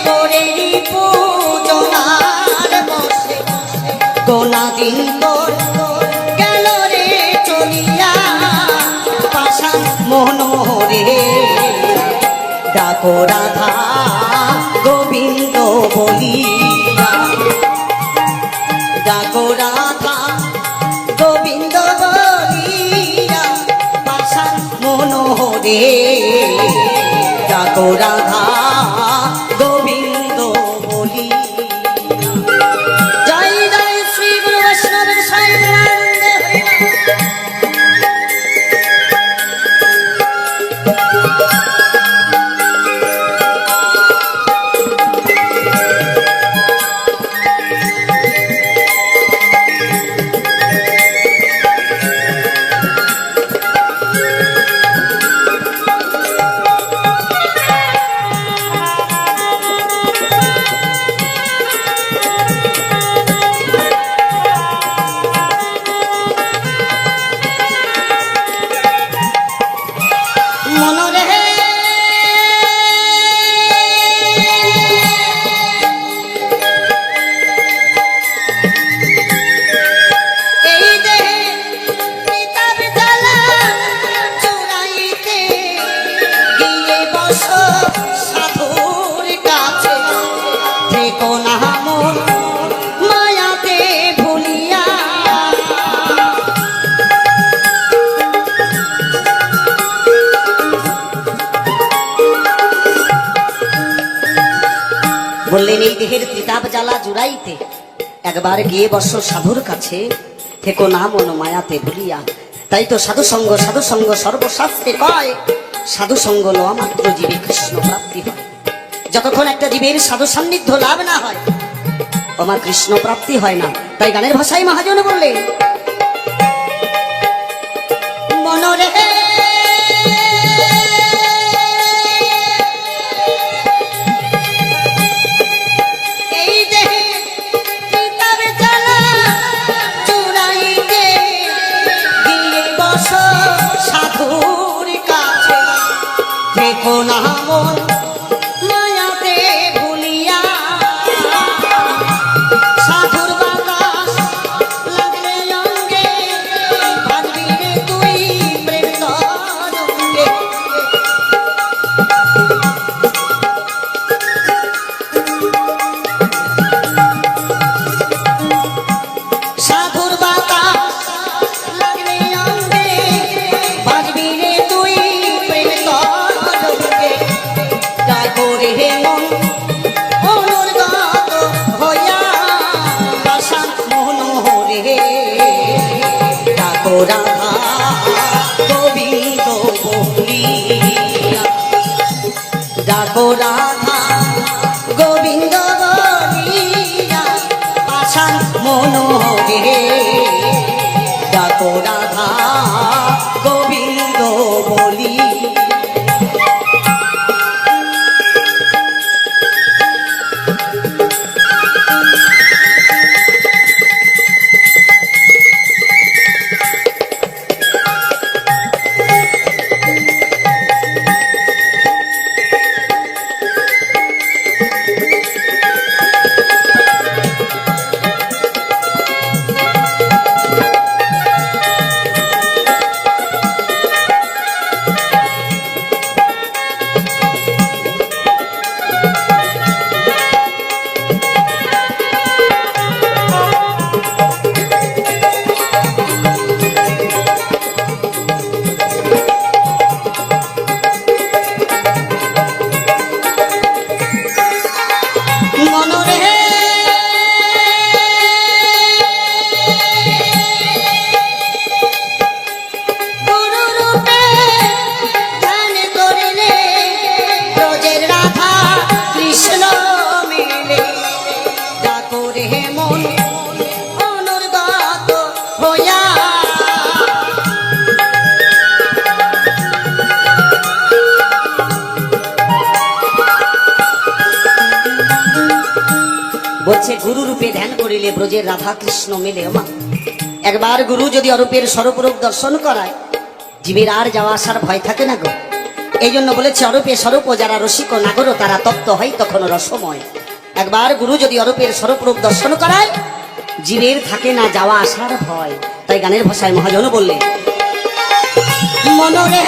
করে পূজনার বসে। গোনা দিন তোর গেল রে চলিয়া পাষাণ মনোরে। ডাকো রাধা গোবিন্দ বলিয়া। ডাকো রাধা গোবিন্দ বলিয়া পাষাণ মনোরে। ডাকো রাধা গোবিন্দ বলিয়া। জয় জয় শ্রী গুরু বৈষ্ণব গোসাই প্রেমানন্দে হরিবল। বললেন এই দেহের ত্রিতাপ জ্বালা জুড়াইতে একবার গিয়ে বর্ষ সাধুর কাছে, থেকো না মন মায়াতে ভুলিয়া। তাই তো সাধু সঙ্গ সর্বশাস্ত্রে কয়, সাধু সঙ্গ লওয়া মাত্র জীবে কৃষ্ণ প্রাপ্তি হয়। যতক্ষণ একটা জীবের সাধু সান্নিধ্য লাভ না হয় আমার কৃষ্ণ প্রাপ্তি হয় না। তাই গানের ভাষায় মহাজন বললেন, দেখো না মন মায়াতে ভুলিয়া সাধুর বাতাস লাগলে অঙ্গে ভাববি রে তুই প্রেম তরঙ্গে সাধুর বাতাস লাগলে অঙ্গে ভাববি রে তুই প্রেম তরঙ্গে ডাকো রে মন অনুর্গত হইয়া পাষাণ মনোহরে ডাকো রাধা গোবিন্দ বলিয়া ডাকো রাধা গোবিন্দ বলিয়া পাষাণ মনোহরে ডাকো রাধা গোবিন্দ বলিয়া মনরে গুরুরূপে ধ্যান করিলে ব্রজের রাধা কৃষ্ণ মিলে ডাকো রে মন অনুর্গত হইয়া বলছে গুরু রূপে ধ্যান করিলে ব্রজের রাধা কৃষ্ণ মিলে মা একবার গুরু যদি অরূপের স্বরূপ দর্শন করায় জীবের আর যাওয়া আসার ভয় থাকে না গো এই জন্য বলেছে অরূপে স্বরূপ যারা রসিক নাগর তারা তপ্ত হয় তখন রসময় একবার গুরু যদি অরূপের স্বরূপ দর্শন করায় জীবের থাকে না যাওয়া আসার ভয় তাই গানের ভাষায় মহাজন বললে মনরে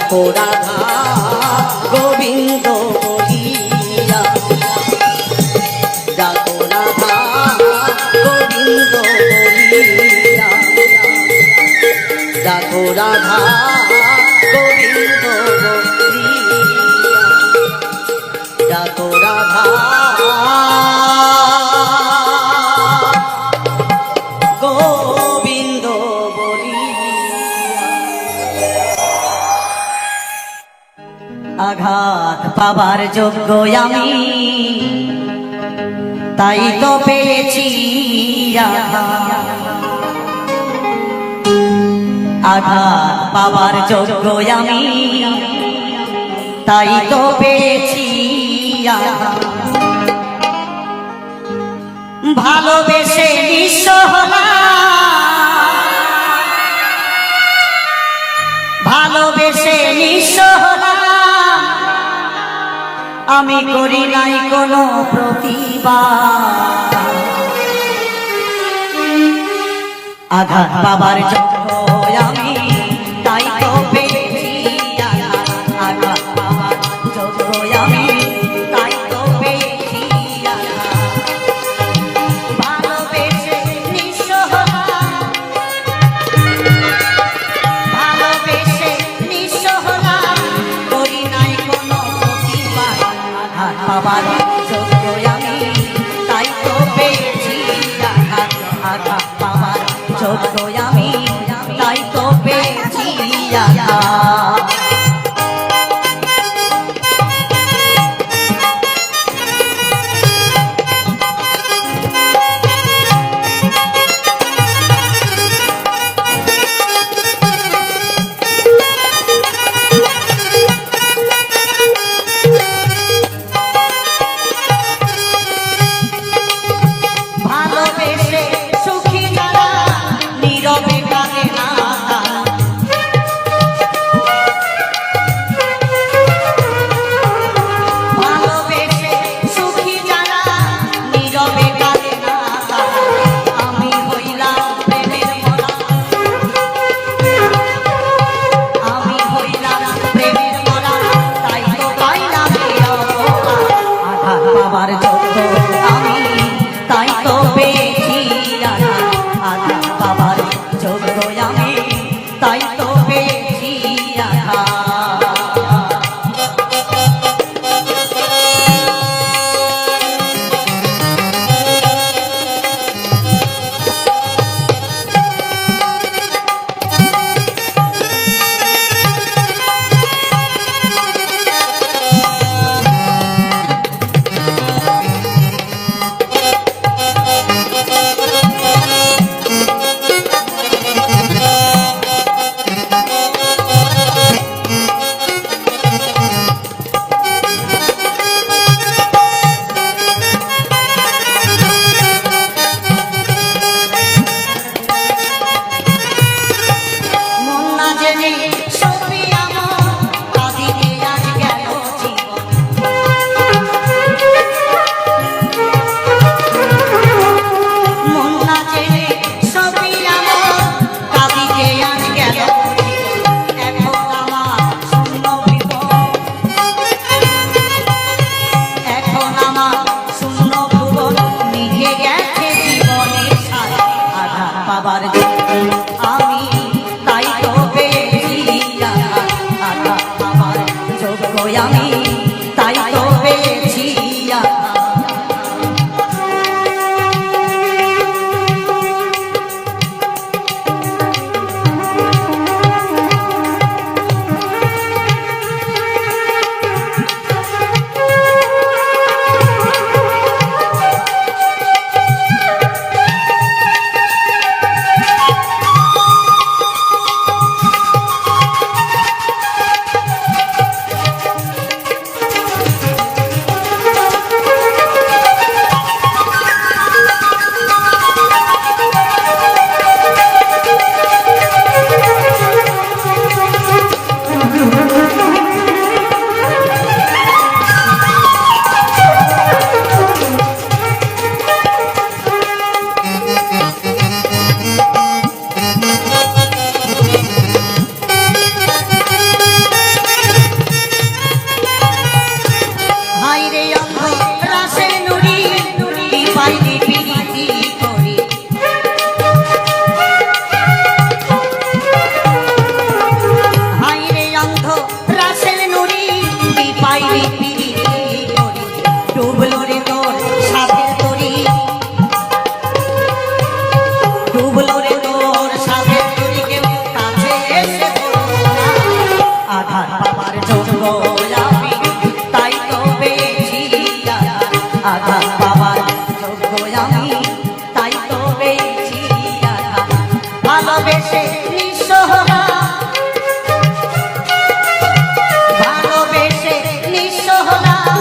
ডাকো রাধা গোবিন্দ বলিয়া ডাকো রাধা গোবিন্দ বলিয়া ডাকো রাধা গোবিন্দ বলিয়া ডাকো রাধা গোবিন্দ আঘাত পাবার যোগ্য আমি তাই তো পেয়েছি আঘাত পাবার যোগ্য আমি তাই তো পেয়েছি ভালোবেসে নিঃস্ব হলাম ভালোবেসে নিঃস্ব হলাম আমি করি নাই কোনো প্রতিবাদ আঘাত বাবার যোগ্য আমি তাই তো পেয়েছি আঘাত, আঘাত বাবার যোগ্য আমি তাই তো পেয়েছি আঘাত। ভালোবেসে নিঃস্ব হলাম, ভালোবেসে নিঃস্ব হলাম, করি নাই কোনো প্রতিবাদ। আঘাত বাবার যোগ্য আমি তাই তো পেয়েছি আঘাত, আঘাত বাবার যোগ্য আমি তাই তো পেয়েছি আঘাত। ভালোবেসে সুখী যারা নীরবে কাঁদে না তারা, ভালোবেসে সুখী যারা নীরবে কাঁদে না তারা, আমি হইলাম প্রেমের মরা, আমি হইলাম প্রেমের মরা, তাই তো পাইলাম এই অপরাধ। আঘাত বাবার যোগ্য আমি তাই তো পেয়েছি আঘাত, আঘাত বাবার যোগ্য আমি তাই তো পেয়েছি আঘাত। মন না জেনে সবই আমার কাঁদিতে আজ গেল জীবন, মন না জেনে সবই আমার কাঁদিতে আজ গেল জীবন। এখন আমার শূন্য জীবন, এখন আমার শূন্য ভুবন, নিভে গেছে জীবনের সাথে। আঘাত বাবার যোগ্য আমি তাই তো পেয়েছি আঘাত, আঘাত বাবার যোগ্য আমি তাই তো পেয়েছি আঘাত। হায়রে অন্ধ রাসের নুরি, পাইনি পিরিতি করি, হায়রে অন্ধ রাসের নুরি, পাইনি পিরিতি করি, ডুবলো রে তোর সাথের তরি, ডুবলো রে তোর সাথের তরি, কেউ কাছে এসে পড়লো না। আঘাত বাবার যোগ্য আমি তাই তো পেয়েছি আঘাত, আঘাত বাবার যোগ্য আমি তাই তো পেয়েছি আঘাত। ভালোবেসে নিঃস্ব হলাম, ভালোবেসে নিঃস্ব হলাম,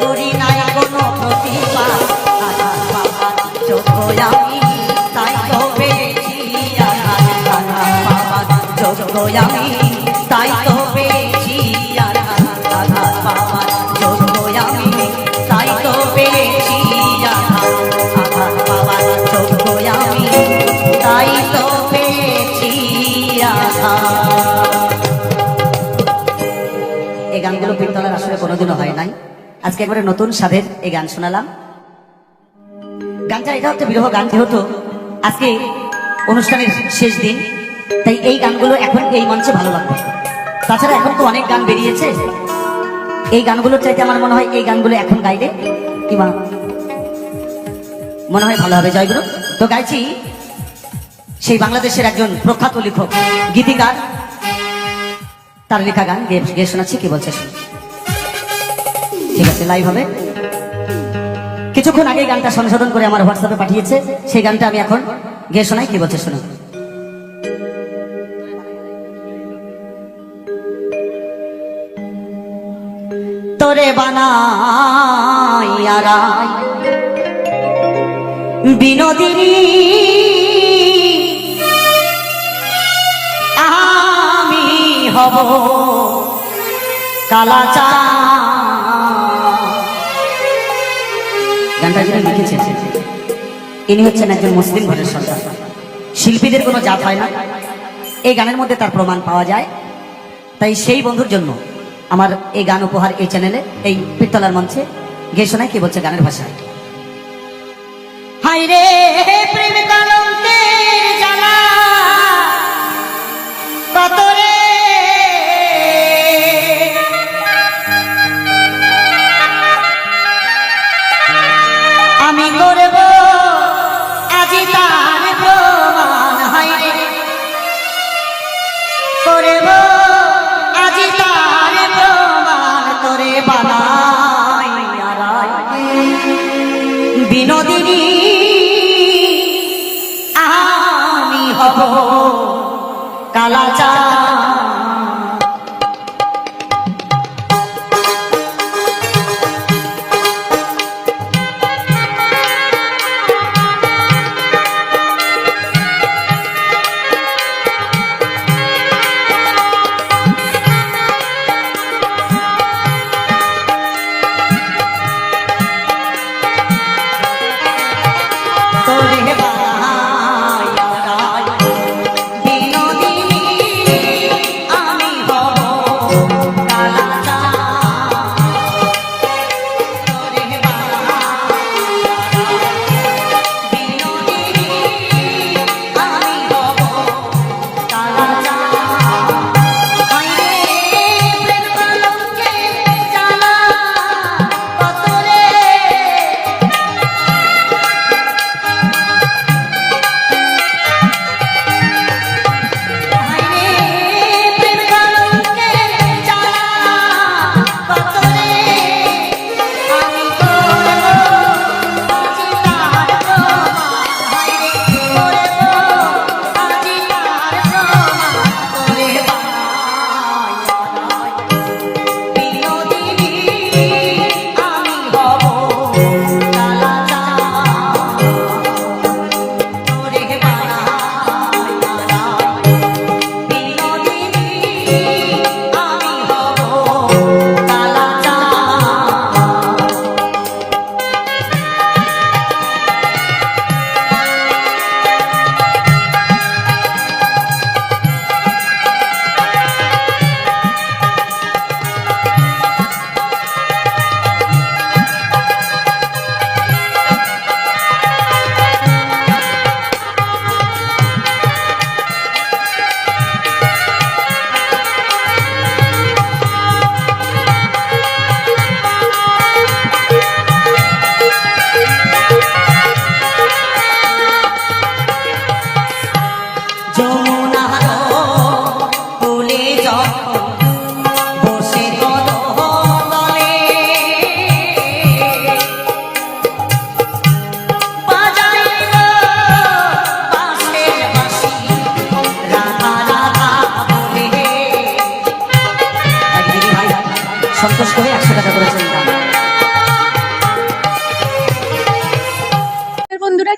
করি নাই কোনো প্রতিবাদ। আঘাত বাবার যোগ্য আমি তাই তো পেয়েছি আঘাত, আঘাত বাবার যোগ্য আমি তাই তো পেয়েছি আঘাত, আঘাত বাবার যোগ্য আমি তাই তো পেয়েছি আঘাত, আঘাত বাবার যোগ্য আমি তাই তো সঙ্গে কোনোদিনও হয় নাই। আজকে একবারে নতুন স্বাদের এই গান শোনালাম। গানটা এটা হচ্ছে বিরহ গান, যেহেতু আজকে অনুষ্ঠানের শেষ দিন, তাই এই গানগুলো এখন এই মঞ্চে ভালো লাগবে। তাছাড়া এখন তো অনেক গান বেরিয়েছে, এই গানগুলোর চাইতে আমার মনে হয় এই গানগুলো এখন গাইলে কিংবা মনে হয় ভালো হবে। জয়গুরু। তো গাইছি সেই বাংলাদেশের একজন প্রখ্যাত লেখক, গীতিকার, তার লেখা গান গিয়ে শোনাচ্ছি। কি বলছে শুনুন। ঠিক আছে, লাইভ হবে। কিছুক্ষণ আগে গানটা সংশোধন করে আমার হোয়াটসঅ্যাপে পাঠিয়েছে, সেই গানটা আমি এখন গিয়ে শোনাই। কি বলছে শুনুন। তোরে বানাইয়া রাই বিনোদিনী আমি হব কালাচা। গানটা যিনি লিখেছেন ইনি হচ্ছেন একজন মুসলিম ঘরের সন্তান। শিল্পীদের কোনো জাত হয় না, এই গানের মধ্যে তার প্রমাণ পাওয়া যায়। তাই সেই বন্ধুর জন্য আমার এই গান উপহার এই চ্যানেলে, এই পিত্তলার মঞ্চে গেয়ে শোনায়। কি বলছে গানের ভাষায়। হায় রে প্রেম কলঙ্কের জ্বালা কত রে, আমি করব আজি তার প্রমাণ। হায় রে করব আজি তার প্রমাণ, তোরে বানাইয়া রাই বিনোদিনী আমি হব কালাচা।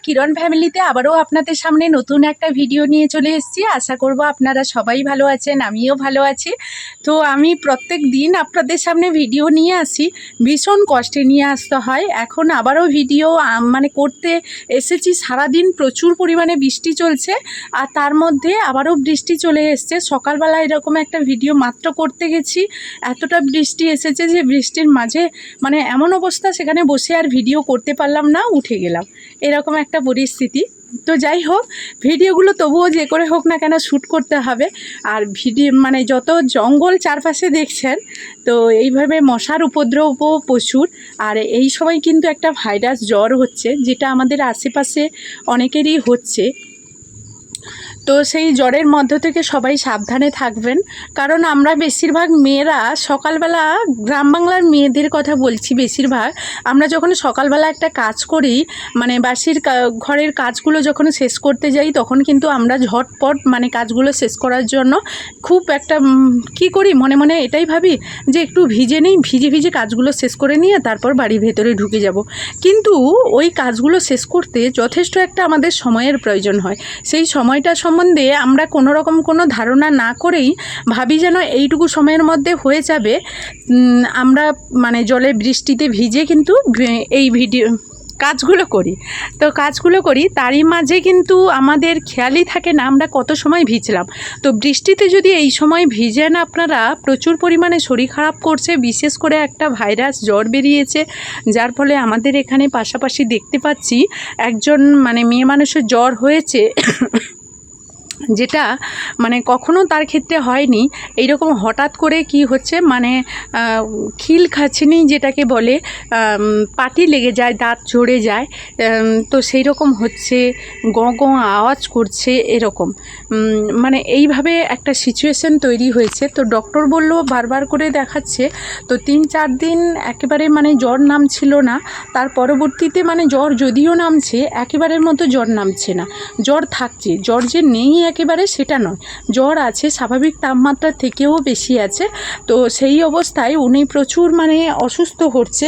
কিরণ ফ্যামিলিতে আবারও আপনাদের সামনে নতুন একটা ভিডিও নিয়ে চলে এসেছি। আশা করব আপনারা সবাই ভালো আছেন, আমিও ভালো আছি। তো আমি প্রত্যেক দিন আপনাদের সামনে ভিডিও নিয়ে আসি, ভীষণ কষ্টে নিয়ে আসতে হয়। এখন আবারও ভিডিও মানে করতে এসেছি। সারাদিন প্রচুর পরিমাণে বৃষ্টি চলছে, আর তার মধ্যে আবারও বৃষ্টি চলে এসছে। সকালবেলা এরকম একটা ভিডিও মাত্র করতে গেছি, এতটা বৃষ্টি এসেছে যে বৃষ্টির মাঝে মানে এমন অবস্থা, সেখানে বসে আর ভিডিও করতে পারলাম না, উঠে গেলাম, এরকম একটা পরিস্থিতি। তো যাই হোক, ভিডিওগুলো তবুও যে করে হোক না কেন শ্যুট করতে হবে। আর ভিডিও মানে যত জঙ্গল চারপাশে দেখছেন, তো এইভাবে মশার উপদ্রবও প্রচুর। আর এই সময় কিন্তু একটা ভাইরাস জ্বর হচ্ছে, যেটা আমাদের আশেপাশে অনেকেরই হচ্ছে। তো সেই জ্বরের মধ্য থেকে সবাই সাবধানে থাকবেন, কারণ আমরা বেশিরভাগ মেয়েরা সকালবেলা, গ্রাম বাংলার মেয়েদের কথা বলছি, বেশিরভাগ আমরা যখন সকালবেলা একটা কাজ করি, মানে বাসির ঘরের কাজগুলো যখন শেষ করতে যাই, তখন কিন্তু আমরা ঝটপট মানে কাজগুলো শেষ করার জন্য খুব একটা কি করি, মনে মনে এটাই ভাবি যে একটু ভিজে নিই, ভিজে ভিজে কাজগুলো শেষ করে নিয়ে তারপর বাড়ির ভেতরে ঢুকে যাব। কিন্তু ওই কাজগুলো শেষ করতে যথেষ্ট একটা আমাদের সময়ের প্রয়োজন হয়। সেই সময়টা সম্বন্ধে আমরা কোনো রকম কোনো ধারণা না করেই ভাবি যেন এইটুকু সময়ের মধ্যে হয়ে যাবে। আমরা মানে জলে বৃষ্টিতে ভিজে কিন্তু এই কাজগুলো করি, তারই মাঝে কিন্তু আমাদের খেয়ালই থাকে না আমরা কত সময় ভিজলাম। তো বৃষ্টিতে যদি এই সময় ভিজেন আপনারা, প্রচুর পরিমাণে শরীর খারাপ করছে। বিশেষ করে একটা ভাইরাস জ্বর বেরিয়েছে, যার ফলে আমাদের এখানে পাশাপাশি দেখতে পাচ্ছি একজন মানে মেয়ে মানুষের জ্বর হয়েছে, যেটা মানে কখনো তার ক্ষেত্রে হয়নি। এইরকম হঠাৎ করে কি হচ্ছে, মানে খিল খাচ্ছিনি যেটাকে বলে, পাটি লেগে যায়, দাঁত ঝরে যায়, তো সেই রকম হচ্ছে, গ আওয়াজ করছে, এরকম মানে এইভাবে একটা সিচুয়েশন তৈরি হয়েছে। তো ডক্টর বলল, বারবার করে দেখাচ্ছে, তো 3-4 দিন একেবারে মানে জ্বর নামছিল না। তার পরবর্তীতে মানে জ্বর যদিও নামছে, একেবারের মতো জ্বর নামছে না, জ্বর থাকছে, জ্বর যে নেই একেবারে সেটা নয়, জ্বর আছে, স্বাভাবিক তাপমাত্রা থেকেও বেশি আছে। তো সেই অবস্থায় উনি প্রচুর মানে অসুস্থ হচ্ছে।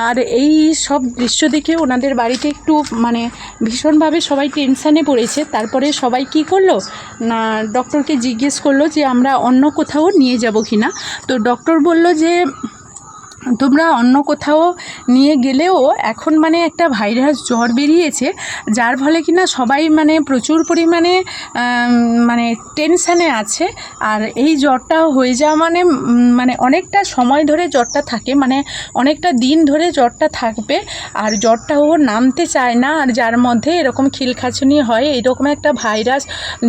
আর এই সব দৃশ্য দেখে ওনাদের বাড়িতে একটু মানে ভীষণভাবে সবাই টেনশানে পড়েছে। তারপরে সবাই কি করলো না, ডক্টরকে জিজ্ঞেস করলো যে আমরা অন্য কোথাও নিয়ে যাব কি না। তো ডক্টর বলল যে তোমরা অন্য কোথাও নিয়ে গেলেও এখন মানে একটা ভাইরাস জ্বর বেরিয়েছে, যার ফলে কিনা সবাই মানে প্রচুর পরিমাণে মানে টেনশানে আছে। আর এই জ্বরটা হয়ে যাওয়া মানে মানে অনেকটা সময় ধরে জ্বরটা থাকে, মানে অনেকটা দিন ধরে জ্বরটা থাকবে, আর জ্বরটাও নামতে চায় না, আর যার মধ্যে এরকম খিলখাচুনি হয়, এরকম একটা ভাইরাস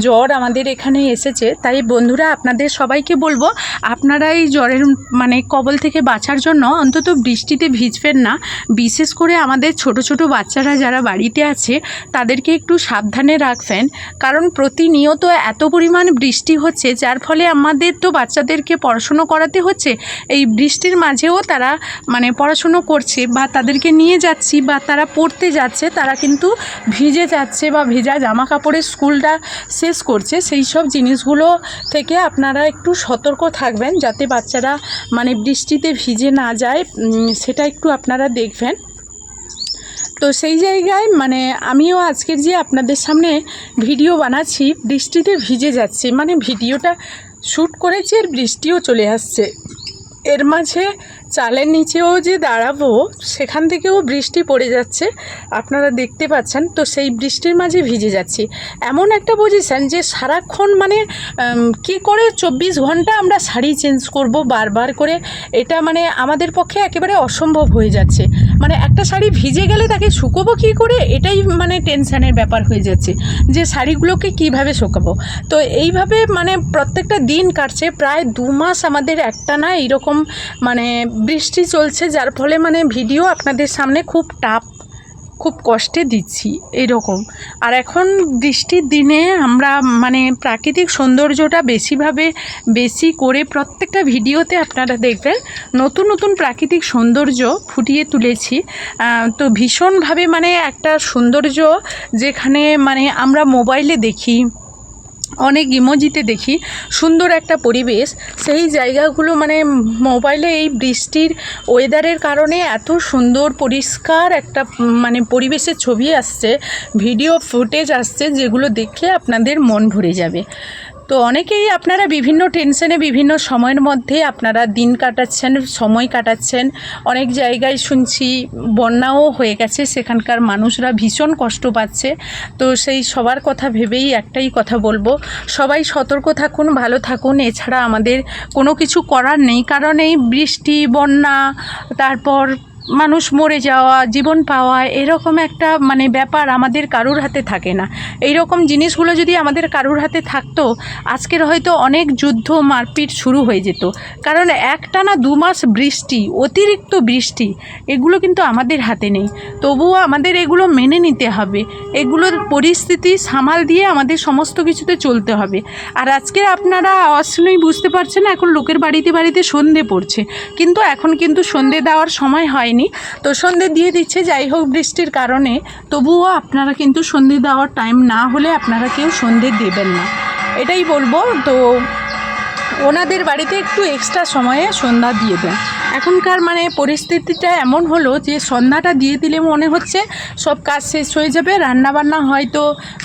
জ্বর আমাদের এখানে এসেছে। তাই বন্ধুরা, আপনাদের সবাইকে বলবো, আপনারা এই জ্বরের মানে কবল থেকে বাঁচার জন্য অন্তত বৃষ্টিতে ভিজবেন না। বিশেষ করে আমাদের ছোট ছোট বাচ্চারা যারা বাড়িতে আছে, তাদেরকে একটু সাবধানে রাখবেন, কারণ প্রতিনিয়ত এত পরিমাণ বৃষ্টি হচ্ছে, যার ফলে আমাদের তো বাচ্চাদেরকে পড়াশুনো করাতে হচ্ছে। এই বৃষ্টির মাঝেও তারা মানে পড়াশুনো করছে, বা তাদেরকে নিয়ে যাচ্ছি, বা তারা পড়তে যাচ্ছে, তারা কিন্তু ভিজে যাচ্ছে, বা ভেজা জামা কাপড়ে স্কুলটা শেষ করছে। সেই সব জিনিসগুলো থেকে আপনারা একটু সতর্ক থাকবেন, যাতে বাচ্চারা মানে বৃষ্টিতে ভিজে না যায়, সেটা একটু আপনারা দেখবেন। তো সেই জায়গায় মানে আমিও আজকের যে আপনাদের সামনে ভিডিও বানাচ্ছি, বৃষ্টিতে ভিজে যাচ্ছে, মানে ভিডিওটা শ্যুট করেছি আর বৃষ্টিও চলে আসছে, এর মাঝে চালের নিচেও যে দাঁড়াবো সেখান থেকেও বৃষ্টি পড়ে যাচ্ছে, আপনারা দেখতে পাচ্ছেন। তো সেই বৃষ্টির মাঝে ভিজে যাচ্ছি, এমন একটা পজিশান যে সারাক্ষণ মানে কি করে 24 ঘন্টা আমরা শাড়ি চেঞ্জ করব বারবার করে, এটা মানে আমাদের পক্ষে একেবারে অসম্ভব হয়ে যাচ্ছে। মানে একটা শাড়ি ভিজে গেলে তাকে শুকোবো কী করে, এটাই মানে টেনশানের ব্যাপার হয়ে যাচ্ছে, যে শাড়িগুলোকে কিভাবে শুকাবো। তো এইভাবে মানে প্রত্যেকটা দিন কাটছে, প্রায় 2 মাস আমাদের একটানা এইরকম মানে বৃষ্টি চলছে, যার ফলে মানে ভিডিও আপনাদের সামনে খুব কষ্টে দিচ্ছি এরকম। আর এখন বৃষ্টির দিনে আমরা মানে প্রাকৃতিক সৌন্দর্যটা বেশি করে প্রত্যেকটা ভিডিওতে আপনারা দেখবেন নতুন নতুন প্রাকৃতিক সৌন্দর্য ফুটিয়ে তুলেছি। তো ভীষণভাবে মানে একটা সৌন্দর্য যেখানে মানে আমরা মোবাইলে দেখি, অনেক ইমোজিতে দেখি সুন্দর একটা পরিবেশ, সেই জায়গাগুলো মানে মোবাইলে এই বৃষ্টির ওয়েদারের কারণে এত সুন্দর পরিষ্কার একটা মানে পরিবেশের ছবি আসছে, ভিডিও ফুটেজ আসছে, যেগুলো দেখে আপনাদের মন ভরে যাবে। তো অনেকেই আপনারা বিভিন্ন টেনশনে বিভিন্ন সময়ের মধ্যে আপনারা দিন কাটাচ্ছেন, সময় কাটাচ্ছেন। অনেক জায়গায় শুনছি বন্যাও হয়ে গেছে, সেখানকার মানুষরা ভীষণ কষ্ট পাচ্ছে। তো সেই সবার কথা ভেবেই একটাই কথা বলবো, সবাই সতর্ক থাকুন, ভালো থাকুন। এছাড়া আমাদের কোনো কিছু করার নেই, কারণ এই বৃষ্টি, বন্যা, তারপর মানুষ মরে যাওয়া, জীবন পাওয়া, এরকম একটা মানে ব্যাপার আমাদের কারুর হাতে থাকে না। এই রকম জিনিসগুলো যদি আমাদের কারুর হাতে থাকতো, আজকের হয়তো অনেক যুদ্ধ মারপিট শুরু হয়ে যেত। কারণ একটানা 2 মাস বৃষ্টি, অতিরিক্ত বৃষ্টি, এগুলো কিন্তু আমাদের হাতে নেই। তবুও আমাদের এগুলো মেনে নিতে হবে, এগুলোর পরিস্থিতি সামাল দিয়ে আমাদের সমস্ত কিছুতে চলতে হবে। আর আজকে আপনারা আওয়াজ শুনেই বুঝতে পারছেন এখন লোকের বাড়িতে বাড়িতে সন্ধে পড়ছে, কিন্তু এখন কিন্তু সন্ধে দেওয়ার সময় হয়নি। তো সন্ধে দিয়ে দিচ্ছে, যাই হোক বৃষ্টির কারণে, তবুও আপনারা কিন্তু সন্ধে দেওয়ার টাইম না হলে আপনারা কেউ সন্ধে দেবেন না, এটাই বলবো। তো ওনাদের বাড়িতে একটু এক্সট্রা সময়ে সন্ধ্যা দিয়ে দেন। এখনকার মানে পরিস্থিতিটা এমন হলো যে সন্ধ্যাটা দিয়ে দিলে মনে হচ্ছে সব কাজ শেষ হয়ে যাবে, রান্নাবান্না হয়তো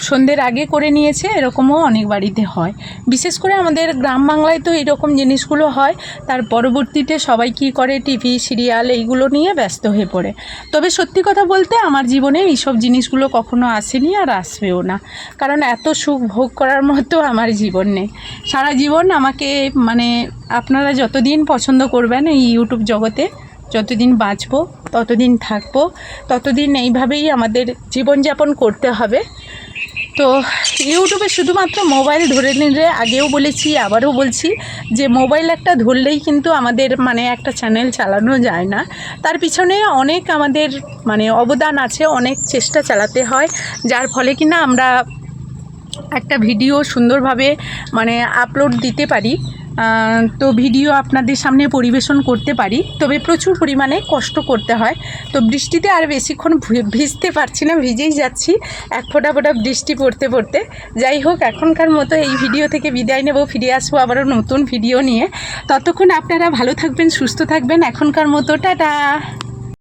সন্ধ্যের আগে করে নিয়েছে, এরকমও অনেক বাড়িতে হয়। বিশেষ করে আমাদের গ্রাম বাংলায় তো এরকম জিনিসগুলো হয়। তার পরবর্তীতে সবাই কী করে, টিভি সিরিয়াল এইগুলো নিয়ে ব্যস্ত হয়ে পড়ে। তবে সত্যি কথা বলতে আমার জীবনে এইসব জিনিসগুলো কখনো আসেনি আর আসবেও না, কারণ এত সুখ ভোগ করার মতো আমার জীবন নেই। সারা জীবন আমাকে মানে আপনারা যতদিন পছন্দ করবেন এই ইউটিউব জগতে, যতদিন বাঁচবো, ততদিন থাকবো, ততদিন এইভাবেই আমাদের জীবনযাপন করতে হবে। তো ইউটিউবে শুধুমাত্র মোবাইল ধরে নিলে, আগেও বলেছি আবারও বলছি, যে মোবাইল একটা ধরলেই কিন্তু আমাদের মানে একটা চ্যানেল চালানো যায় না। তার পিছনে অনেক আমাদের মানে অবদান আছে, অনেক চেষ্টা চালাতে হয়, যার ফলে কিনা আমরা একটা ভিডিও সুন্দরভাবে মানে আপলোড দিতে পারি, তো ভিডিও আপনাদের সামনে পরিবেশন করতে পারি। তবে প্রচুর পরিমাণে কষ্ট করতে হয়। তো বৃষ্টিতে আর বেশিক্ষণ ভিজতে পারছি না, ভিজেই যাচ্ছি এক ফোঁটা ফোঁটা বৃষ্টি পড়তে পড়তে। যাই হোক, এখনকার মতো এই ভিডিও থেকে বিদায় নেব, ফিরে আসবো আবারও নতুন ভিডিও নিয়ে। ততক্ষণ আপনারা ভালো থাকবেন, সুস্থ থাকবেন। এখনকার মতো টাটা।